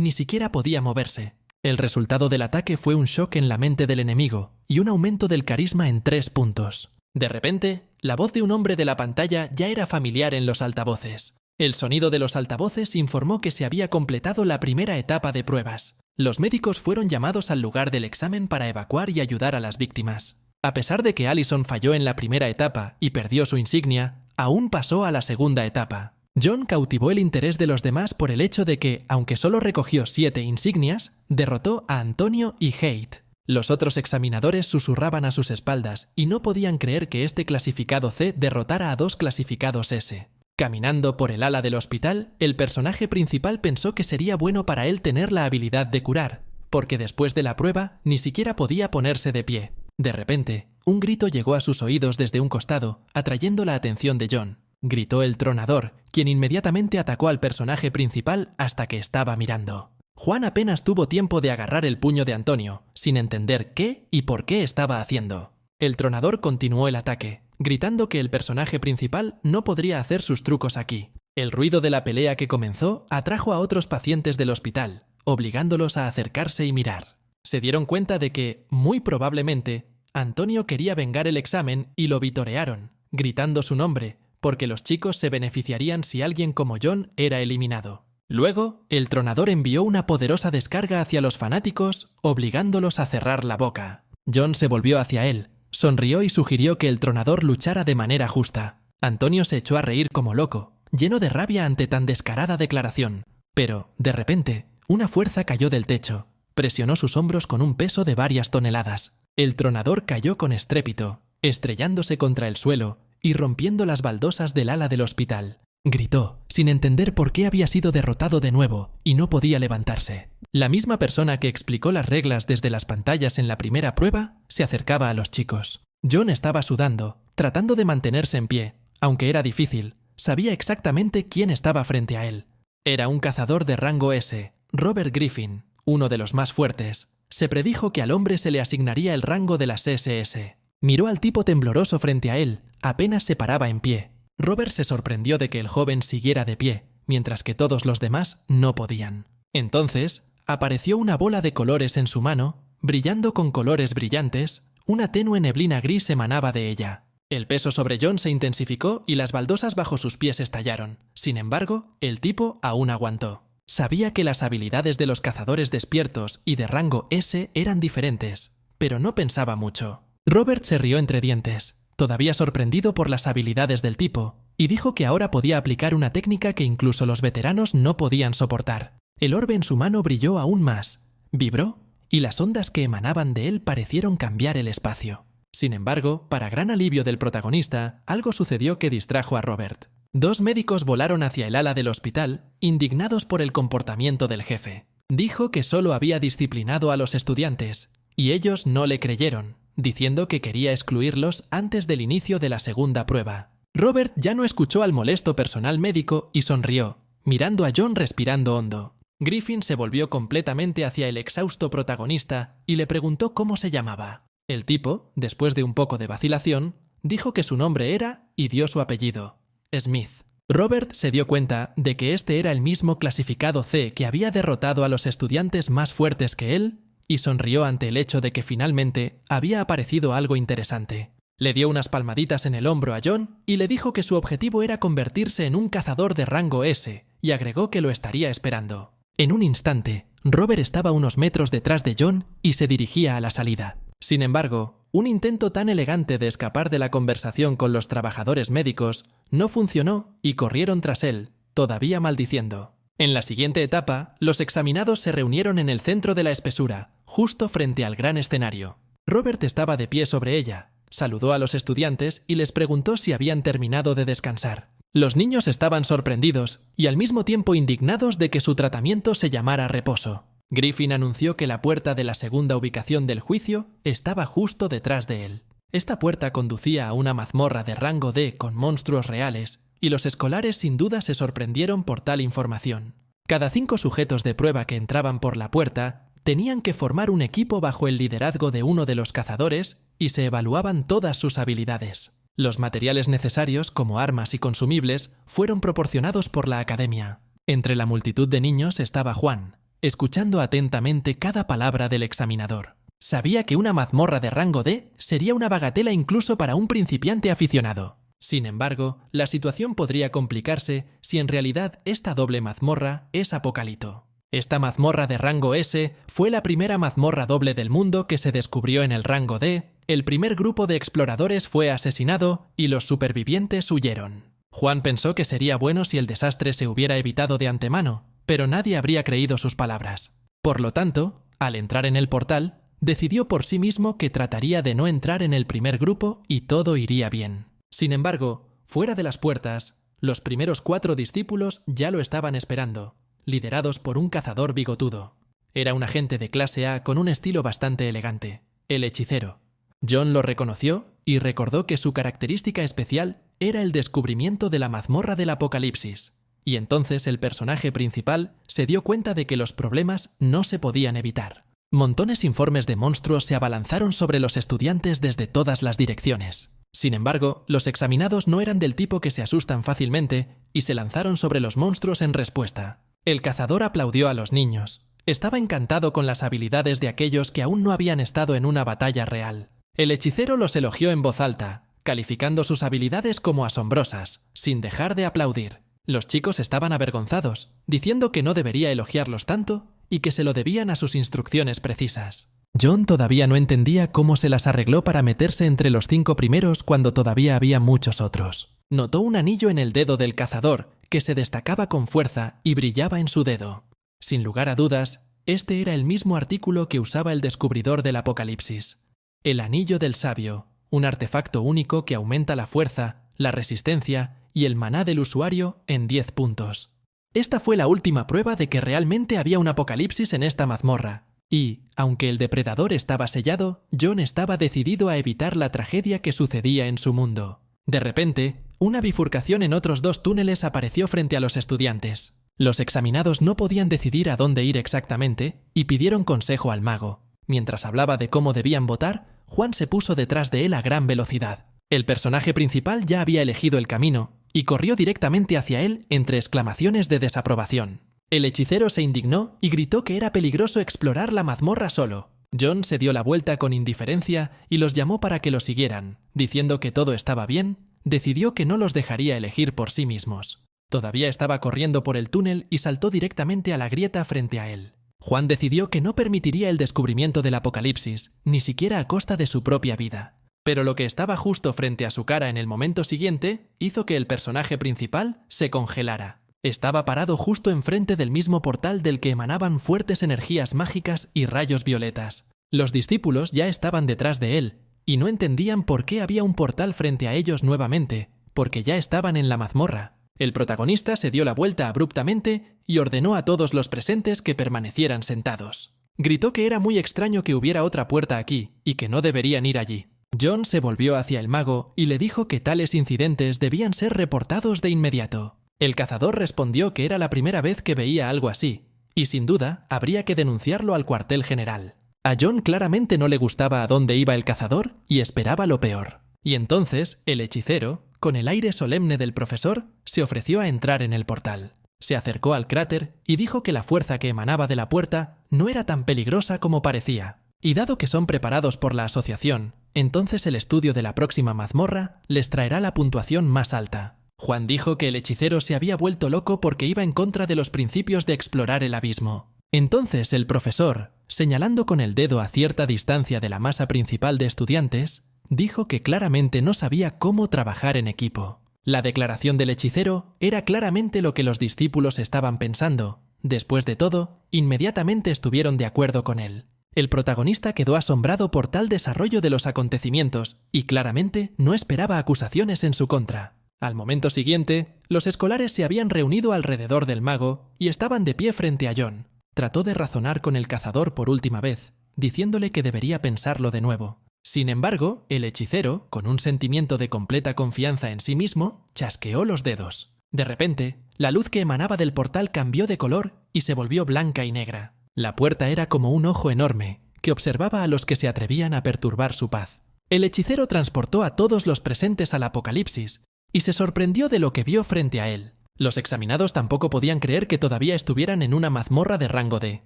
ni siquiera podía moverse. El resultado del ataque fue un shock en la mente del enemigo y un aumento del carisma en 3 puntos. De repente, la voz de un hombre de la pantalla ya era familiar en los altavoces. El sonido de los altavoces informó que se había completado la primera etapa de pruebas. Los médicos fueron llamados al lugar del examen para evacuar y ayudar a las víctimas. A pesar de que Allison falló en la primera etapa y perdió su insignia, aún pasó a la segunda etapa. John cautivó el interés de los demás por el hecho de que, aunque solo recogió 7 insignias, derrotó a Antonio y Haidt. Los otros examinadores susurraban a sus espaldas y no podían creer que este clasificado C derrotara a 2 clasificados S. Caminando por el ala del hospital, el personaje principal pensó que sería bueno para él tener la habilidad de curar, porque después de la prueba ni siquiera podía ponerse de pie. De repente, un grito llegó a sus oídos desde un costado, atrayendo la atención de John. Gritó el tronador, quien inmediatamente atacó al personaje principal hasta que estaba mirando. Juan apenas tuvo tiempo de agarrar el puño de Antonio, sin entender qué y por qué estaba haciendo. El tronador continuó el ataque, gritando que el personaje principal no podría hacer sus trucos aquí. El ruido de la pelea que comenzó atrajo a otros pacientes del hospital, obligándolos a acercarse y mirar. Se dieron cuenta de que, muy probablemente, Antonio quería vengar el examen y lo vitorearon, gritando su nombre, porque los chicos se beneficiarían si alguien como John era eliminado. Luego, el tronador envió una poderosa descarga hacia los fanáticos, obligándolos a cerrar la boca. John se volvió hacia él, sonrió y sugirió que el tronador luchara de manera justa. Antonio se echó a reír como loco, lleno de rabia ante tan descarada declaración. Pero, de repente, una fuerza cayó del techo. Presionó sus hombros con un peso de varias toneladas. El tronador cayó con estrépito, estrellándose contra el suelo y rompiendo las baldosas del ala del hospital. Gritó, sin entender por qué había sido derrotado de nuevo y no podía levantarse. La misma persona que explicó las reglas desde las pantallas en la primera prueba se acercaba a los chicos. John estaba sudando, tratando de mantenerse en pie. Aunque era difícil, sabía exactamente quién estaba frente a él. Era un cazador de rango S, Robert Griffin, uno de los más fuertes. Se predijo que al hombre se le asignaría el rango de las SS. Miró al tipo tembloroso frente a él, apenas se paraba en pie. Robert se sorprendió de que el joven siguiera de pie, mientras que todos los demás no podían. Entonces, apareció una bola de colores en su mano, brillando con colores brillantes. Una tenue neblina gris emanaba de ella. El peso sobre John se intensificó y las baldosas bajo sus pies estallaron. Sin embargo, el tipo aún aguantó. Sabía que las habilidades de los cazadores despiertos y de rango S eran diferentes, pero no pensaba mucho. Robert se rió entre dientes, todavía sorprendido por las habilidades del tipo, y dijo que ahora podía aplicar una técnica que incluso los veteranos no podían soportar. El orbe en su mano brilló aún más, vibró, y las ondas que emanaban de él parecieron cambiar el espacio. Sin embargo, para gran alivio del protagonista, algo sucedió que distrajo a Robert. 2 médicos volaron hacia el ala del hospital, indignados por el comportamiento del jefe. Dijo que solo había disciplinado a los estudiantes, y ellos no le creyeron, diciendo que quería excluirlos antes del inicio de la segunda prueba. Robert ya no escuchó al molesto personal médico y sonrió, mirando a John respirando hondo. Griffin se volvió completamente hacia el exhausto protagonista y le preguntó cómo se llamaba. El tipo, después de un poco de vacilación, dijo que su nombre era y dio su apellido, Smith. Robert se dio cuenta de que este era el mismo clasificado C que había derrotado a los estudiantes más fuertes que él y sonrió ante el hecho de que finalmente había aparecido algo interesante. Le dio unas palmaditas en el hombro a John y le dijo que su objetivo era convertirse en un cazador de rango S y agregó que lo estaría esperando. En un instante, Robert estaba a unos metros detrás de John y se dirigía a la salida. Sin embargo, un intento tan elegante de escapar de la conversación con los trabajadores médicos no funcionó y corrieron tras él, todavía maldiciendo. En la siguiente etapa, los examinados se reunieron en el centro de la espesura, justo frente al gran escenario. Robert estaba de pie sobre ella, saludó a los estudiantes y les preguntó si habían terminado de descansar. Los niños estaban sorprendidos y al mismo tiempo indignados de que su tratamiento se llamara reposo. Griffin anunció que la puerta de la segunda ubicación del juicio estaba justo detrás de él. Esta puerta conducía a una mazmorra de rango D con monstruos reales, y los escolares sin duda se sorprendieron por tal información. Cada 5 sujetos de prueba que entraban por la puerta tenían que formar un equipo bajo el liderazgo de uno de los cazadores y se evaluaban todas sus habilidades. Los materiales necesarios, como armas y consumibles, fueron proporcionados por la academia. Entre la multitud de niños estaba Juan, escuchando atentamente cada palabra del examinador. Sabía que una mazmorra de rango D sería una bagatela incluso para un principiante aficionado. Sin embargo, la situación podría complicarse si en realidad esta doble mazmorra es Apocalito. Esta mazmorra de rango S fue la primera mazmorra doble del mundo que se descubrió en el rango D, el primer grupo de exploradores fue asesinado y los supervivientes huyeron. Juan pensó que sería bueno si el desastre se hubiera evitado de antemano, pero nadie habría creído sus palabras. Por lo tanto, al entrar en el portal, decidió por sí mismo que trataría de no entrar en el primer grupo y todo iría bien. Sin embargo, fuera de las puertas, los primeros 4 discípulos ya lo estaban esperando, liderados por un cazador bigotudo. Era un agente de clase A con un estilo bastante elegante, el hechicero. John lo reconoció y recordó que su característica especial era el descubrimiento de la mazmorra del Apocalipsis. Y entonces el personaje principal se dio cuenta de que los problemas no se podían evitar. Montones informes de monstruos se abalanzaron sobre los estudiantes desde todas las direcciones. Sin embargo, los examinados no eran del tipo que se asustan fácilmente y se lanzaron sobre los monstruos en respuesta. El cazador aplaudió a los niños. Estaba encantado con las habilidades de aquellos que aún no habían estado en una batalla real. El hechicero los elogió en voz alta, calificando sus habilidades como asombrosas, sin dejar de aplaudir. Los chicos estaban avergonzados, diciendo que no debería elogiarlos tanto y que se lo debían a sus instrucciones precisas. John todavía no entendía cómo se las arregló para meterse entre los 5 primeros cuando todavía había muchos otros. Notó un anillo en el dedo del cazador que se destacaba con fuerza y brillaba en su dedo. Sin lugar a dudas, este era el mismo artículo que usaba el descubridor del Apocalipsis. El anillo del sabio, un artefacto único que aumenta la fuerza, la resistencia y el maná del usuario en 10 puntos. Esta fue la última prueba de que realmente había un apocalipsis en esta mazmorra. Y, aunque el depredador estaba sellado, John estaba decidido a evitar la tragedia que sucedía en su mundo. De repente, una bifurcación en otros 2 túneles apareció frente a los estudiantes. Los examinados no podían decidir a dónde ir exactamente y pidieron consejo al mago. Mientras hablaba de cómo debían votar, Juan se puso detrás de él a gran velocidad. El personaje principal ya había elegido el camino y corrió directamente hacia él entre exclamaciones de desaprobación. El hechicero se indignó y gritó que era peligroso explorar la mazmorra solo. John se dio la vuelta con indiferencia y los llamó para que lo siguieran. Diciendo que todo estaba bien, decidió que no los dejaría elegir por sí mismos. Todavía estaba corriendo por el túnel y saltó directamente a la grieta frente a él. Juan decidió que no permitiría el descubrimiento del apocalipsis, ni siquiera a costa de su propia vida. Pero lo que estaba justo frente a su cara en el momento siguiente hizo que el personaje principal se congelara. Estaba parado justo enfrente del mismo portal del que emanaban fuertes energías mágicas y rayos violetas. Los discípulos ya estaban detrás de él, y no entendían por qué había un portal frente a ellos nuevamente, porque ya estaban en la mazmorra. El protagonista se dio la vuelta abruptamente y ordenó a todos los presentes que permanecieran sentados. Gritó que era muy extraño que hubiera otra puerta aquí, y que no deberían ir allí. John se volvió hacia el mago y le dijo que tales incidentes debían ser reportados de inmediato. El cazador respondió que era la primera vez que veía algo así, y sin duda habría que denunciarlo al cuartel general. A John claramente no le gustaba a dónde iba el cazador y esperaba lo peor. Y entonces el hechicero, con el aire solemne del profesor, se ofreció a entrar en el portal. Se acercó al cráter y dijo que la fuerza que emanaba de la puerta no era tan peligrosa como parecía. Y dado que son preparados por la asociación, entonces el estudio de la próxima mazmorra les traerá la puntuación más alta. Juan dijo que el hechicero se había vuelto loco porque iba en contra de los principios de explorar el abismo. Entonces el profesor, señalando con el dedo a cierta distancia de la masa principal de estudiantes, dijo que claramente no sabía cómo trabajar en equipo. La declaración del hechicero era claramente lo que los discípulos estaban pensando. Después de todo, inmediatamente estuvieron de acuerdo con él. El protagonista quedó asombrado por tal desarrollo de los acontecimientos y claramente no esperaba acusaciones en su contra. Al momento siguiente, los escolares se habían reunido alrededor del mago y estaban de pie frente a John. Trató de razonar con el cazador por última vez, diciéndole que debería pensarlo de nuevo. Sin embargo, el hechicero, con un sentimiento de completa confianza en sí mismo, chasqueó los dedos. De repente, la luz que emanaba del portal cambió de color y se volvió blanca y negra. La puerta era como un ojo enorme, que observaba a los que se atrevían a perturbar su paz. El hechicero transportó a todos los presentes al apocalipsis, y se sorprendió de lo que vio frente a él. Los examinados tampoco podían creer que todavía estuvieran en una mazmorra de rango D.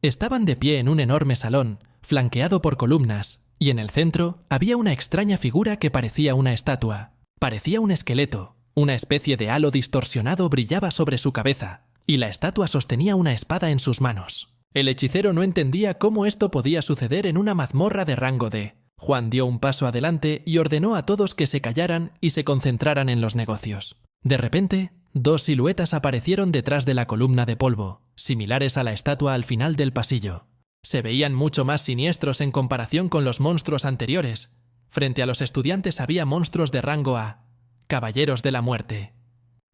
Estaban de pie en un enorme salón, flanqueado por columnas, y en el centro había una extraña figura que parecía una estatua. Parecía un esqueleto. Una especie de halo distorsionado brillaba sobre su cabeza, y la estatua sostenía una espada en sus manos. El hechicero no entendía cómo esto podía suceder en una mazmorra de rango D. Juan dio un paso adelante y ordenó a todos que se callaran y se concentraran en los negocios. De repente, dos siluetas aparecieron detrás de la columna de polvo, similares a la estatua al final del pasillo. Se veían mucho más siniestros en comparación con los monstruos anteriores. Frente a los estudiantes había monstruos de rango A, caballeros de la muerte.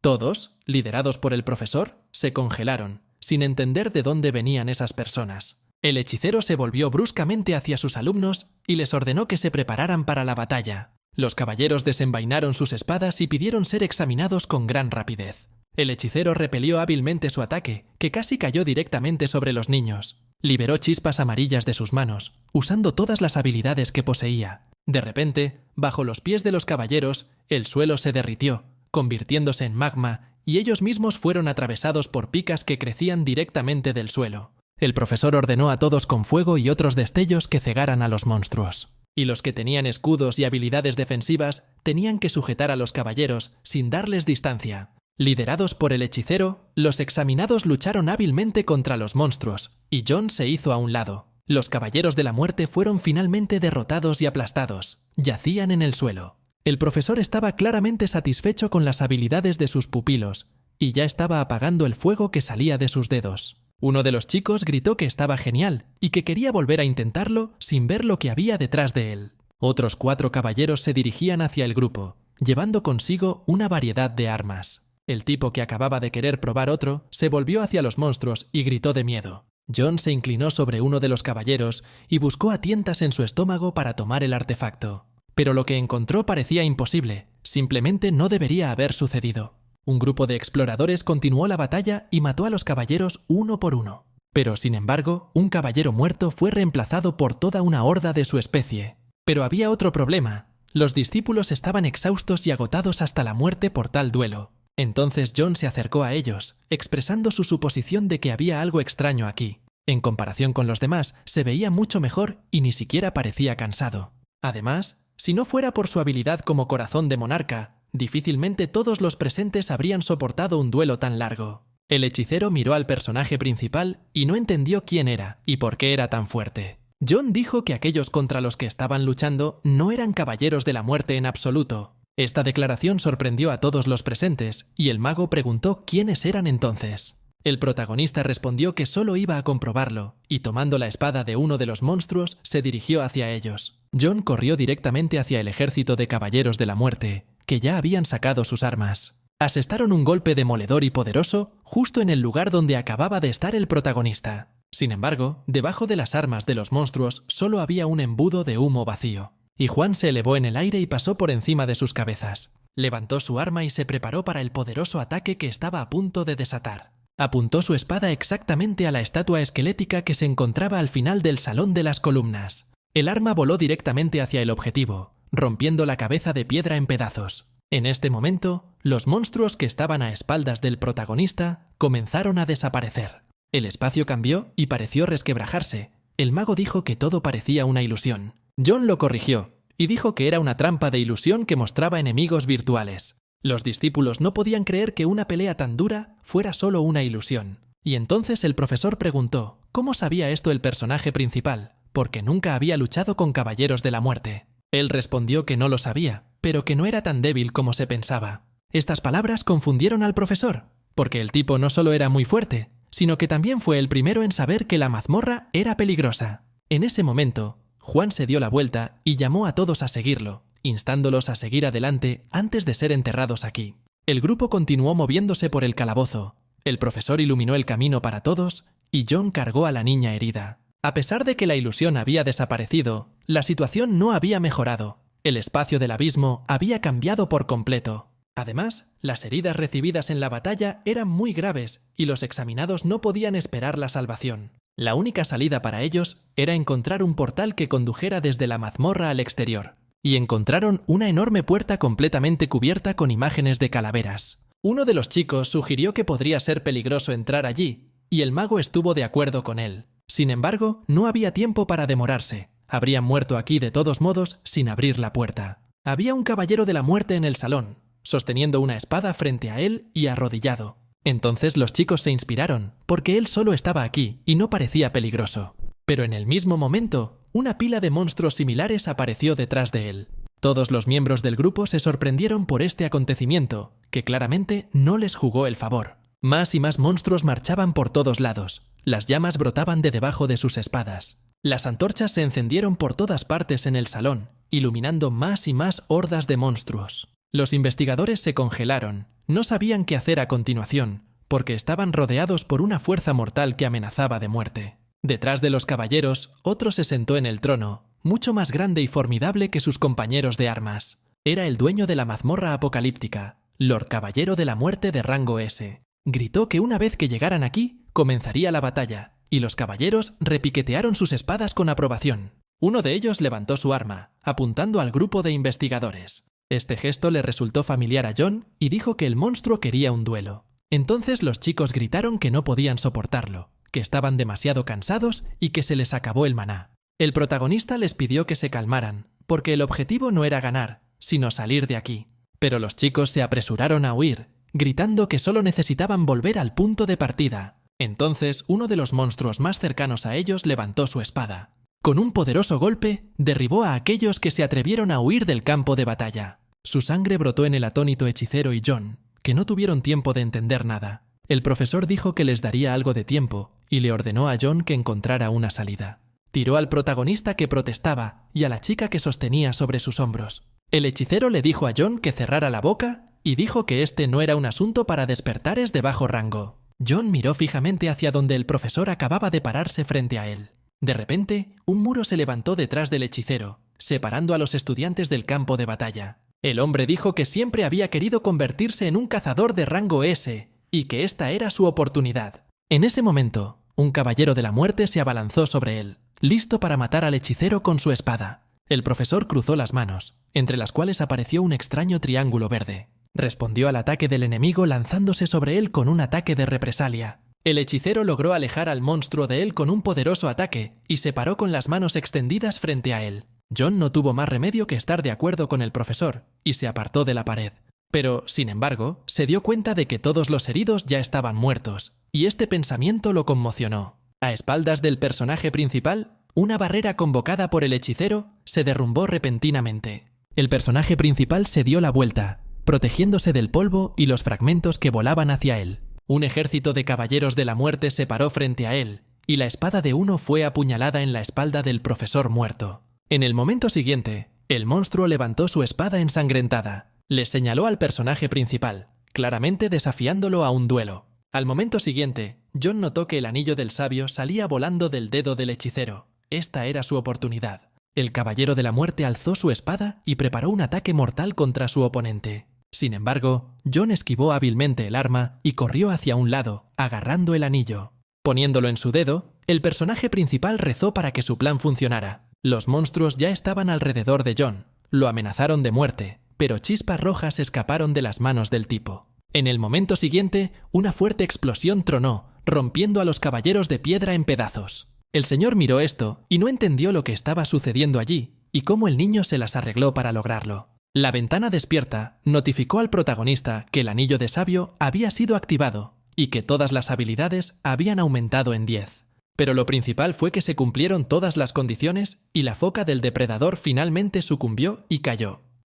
Todos, liderados por el profesor, se congelaron, sin entender de dónde venían esas personas. El hechicero se volvió bruscamente hacia sus alumnos y les ordenó que se prepararan para la batalla. Los caballeros desenvainaron sus espadas y pidieron ser examinados con gran rapidez. El hechicero repelió hábilmente su ataque, que casi cayó directamente sobre los niños. Liberó chispas amarillas de sus manos, usando todas las habilidades que poseía. De repente, bajo los pies de los caballeros, el suelo se derritió, convirtiéndose en magma, y ellos mismos fueron atravesados por picas que crecían directamente del suelo. El profesor ordenó a todos con fuego y otros destellos que cegaran a los monstruos. Y los que tenían escudos y habilidades defensivas tenían que sujetar a los caballeros sin darles distancia. Liderados por el hechicero, los examinados lucharon hábilmente contra los monstruos, y John se hizo a un lado. Los caballeros de la muerte fueron finalmente derrotados y aplastados. Yacían en el suelo. El profesor estaba claramente satisfecho con las habilidades de sus pupilos, y ya estaba apagando el fuego que salía de sus dedos. Uno de los chicos gritó que estaba genial y que quería volver a intentarlo sin ver lo que había detrás de él. Otros 4 caballeros se dirigían hacia el grupo, llevando consigo una variedad de armas. El tipo que acababa de querer probar otro se volvió hacia los monstruos y gritó de miedo. John se inclinó sobre uno de los caballeros y buscó a tientas en su estómago para tomar el artefacto. Pero lo que encontró parecía imposible, simplemente no debería haber sucedido. Un grupo de exploradores continuó la batalla y mató a los caballeros uno por uno. Pero, sin embargo, un caballero muerto fue reemplazado por toda una horda de su especie. Pero había otro problema. Los discípulos estaban exhaustos y agotados hasta la muerte por tal duelo. Entonces John se acercó a ellos, expresando su suposición de que había algo extraño aquí. En comparación con los demás, se veía mucho mejor y ni siquiera parecía cansado. Además, si no fuera por su habilidad como corazón de monarca, difícilmente todos los presentes habrían soportado un duelo tan largo. El hechicero miró al personaje principal y no entendió quién era y por qué era tan fuerte. John dijo que aquellos contra los que estaban luchando no eran caballeros de la muerte en absoluto. Esta declaración sorprendió a todos los presentes y el mago preguntó quiénes eran entonces. El protagonista respondió que solo iba a comprobarlo y tomando la espada de uno de los monstruos se dirigió hacia ellos. John corrió directamente hacia el ejército de caballeros de la muerte, que ya habían sacado sus armas. Asestaron un golpe demoledor y poderoso justo en el lugar donde acababa de estar el protagonista. Sin embargo, debajo de las armas de los monstruos solo había un embudo de humo vacío. Y Juan se elevó en el aire y pasó por encima de sus cabezas. Levantó su arma y se preparó para el poderoso ataque que estaba a punto de desatar. Apuntó su espada exactamente a la estatua esquelética que se encontraba al final del salón de las columnas. El arma voló directamente hacia el objetivo, rompiendo la cabeza de piedra en pedazos. En este momento, los monstruos que estaban a espaldas del protagonista comenzaron a desaparecer. El espacio cambió y pareció resquebrajarse. El mago dijo que todo parecía una ilusión. John lo corrigió y dijo que era una trampa de ilusión que mostraba enemigos virtuales. Los discípulos no podían creer que una pelea tan dura fuera solo una ilusión. Y entonces el profesor preguntó cómo sabía esto el personaje principal, porque nunca había luchado con caballeros de la muerte. Él respondió que no lo sabía, pero que no era tan débil como se pensaba. Estas palabras confundieron al profesor, porque el tipo no solo era muy fuerte, sino que también fue el primero en saber que la mazmorra era peligrosa. En ese momento, Juan se dio la vuelta y llamó a todos a seguirlo, instándolos a seguir adelante antes de ser enterrados aquí. El grupo continuó moviéndose por el calabozo. El profesor iluminó el camino para todos y John cargó a la niña herida. A pesar de que la ilusión había desaparecido, la situación no había mejorado. El espacio del abismo había cambiado por completo. Además, las heridas recibidas en la batalla eran muy graves y los examinados no podían esperar la salvación. La única salida para ellos era encontrar un portal que condujera desde la mazmorra al exterior. Y encontraron una enorme puerta completamente cubierta con imágenes de calaveras. Uno de los chicos sugirió que podría ser peligroso entrar allí, y el mago estuvo de acuerdo con él. Sin embargo, no había tiempo para demorarse. Habrían muerto aquí de todos modos sin abrir la puerta. Había un caballero de la muerte en el salón, sosteniendo una espada frente a él y arrodillado. Entonces los chicos se inspiraron, porque él solo estaba aquí y no parecía peligroso. Pero en el mismo momento, una pila de monstruos similares apareció detrás de él. Todos los miembros del grupo se sorprendieron por este acontecimiento, que claramente no les jugó el favor. Más y más monstruos marchaban por todos lados. Las llamas brotaban de debajo de sus espadas. Las antorchas se encendieron por todas partes en el salón, iluminando más y más hordas de monstruos. Los investigadores se congelaron. No sabían qué hacer a continuación, porque estaban rodeados por una fuerza mortal que amenazaba de muerte. Detrás de los caballeros, otro se sentó en el trono, mucho más grande y formidable que sus compañeros de armas. Era el dueño de la mazmorra apocalíptica, Lord Caballero de la Muerte de rango S. Gritó que una vez que llegaran aquí, comenzaría la batalla, y los caballeros repiquetearon sus espadas con aprobación. Uno de ellos levantó su arma, apuntando al grupo de investigadores. Este gesto le resultó familiar a John y dijo que el monstruo quería un duelo. Entonces los chicos gritaron que no podían soportarlo, que estaban demasiado cansados y que se les acabó el maná. El protagonista les pidió que se calmaran, porque el objetivo no era ganar, sino salir de aquí. Pero los chicos se apresuraron a huir, gritando que solo necesitaban volver al punto de partida. Entonces uno de los monstruos más cercanos a ellos levantó su espada. Con un poderoso golpe, derribó a aquellos que se atrevieron a huir del campo de batalla. Su sangre brotó en el atónito hechicero y John, que no tuvieron tiempo de entender nada. El profesor dijo que les daría algo de tiempo y le ordenó a John que encontrara una salida. Tiró al protagonista que protestaba y a la chica que sostenía sobre sus hombros. El hechicero le dijo a John que cerrara la boca y dijo que este no era un asunto para despertares de bajo rango. John miró fijamente hacia donde el profesor acababa de pararse frente a él. De repente, un muro se levantó detrás del hechicero, separando a los estudiantes del campo de batalla. El hombre dijo que siempre había querido convertirse en un cazador de rango S y que esta era su oportunidad. En ese momento, un caballero de la muerte se abalanzó sobre él, listo para matar al hechicero con su espada. El profesor cruzó las manos, entre las cuales apareció un extraño triángulo verde. Respondió al ataque del enemigo lanzándose sobre él con un ataque de represalia. El hechicero logró alejar al monstruo de él con un poderoso ataque y se paró con las manos extendidas frente a él. John no tuvo más remedio que estar de acuerdo con el profesor y se apartó de la pared. Pero, sin embargo, se dio cuenta de que todos los heridos ya estaban muertos, y este pensamiento lo conmocionó. A espaldas del personaje principal, una barrera convocada por el hechicero se derrumbó repentinamente. El personaje principal se dio la vuelta, protegiéndose del polvo y los fragmentos que volaban hacia él. Un ejército de caballeros de la muerte se paró frente a él, y la espada de uno fue apuñalada en la espalda del profesor muerto. En el momento siguiente, el monstruo levantó su espada ensangrentada. Le señaló al personaje principal, claramente desafiándolo a un duelo. Al momento siguiente, John notó que el anillo del sabio salía volando del dedo del hechicero. Esta era su oportunidad. El caballero de la muerte alzó su espada y preparó un ataque mortal contra su oponente. Sin embargo, John esquivó hábilmente el arma y corrió hacia un lado, agarrando el anillo. Poniéndolo en su dedo, el personaje principal rezó para que su plan funcionara. Los monstruos ya estaban alrededor de John. Lo amenazaron de muerte, pero chispas rojas escaparon de las manos del tipo. En el momento siguiente, una fuerte explosión tronó, rompiendo a los caballeros de piedra en pedazos. El señor miró esto y no entendió lo que estaba sucediendo allí y cómo el niño se las arregló para lograrlo. La ventana despierta notificó al protagonista que el anillo de sabio había sido activado y que todas las habilidades habían aumentado en 10. Pero lo principal fue que se cumplieron todas las condiciones y la foca del depredador finalmente sucumbió y cayó.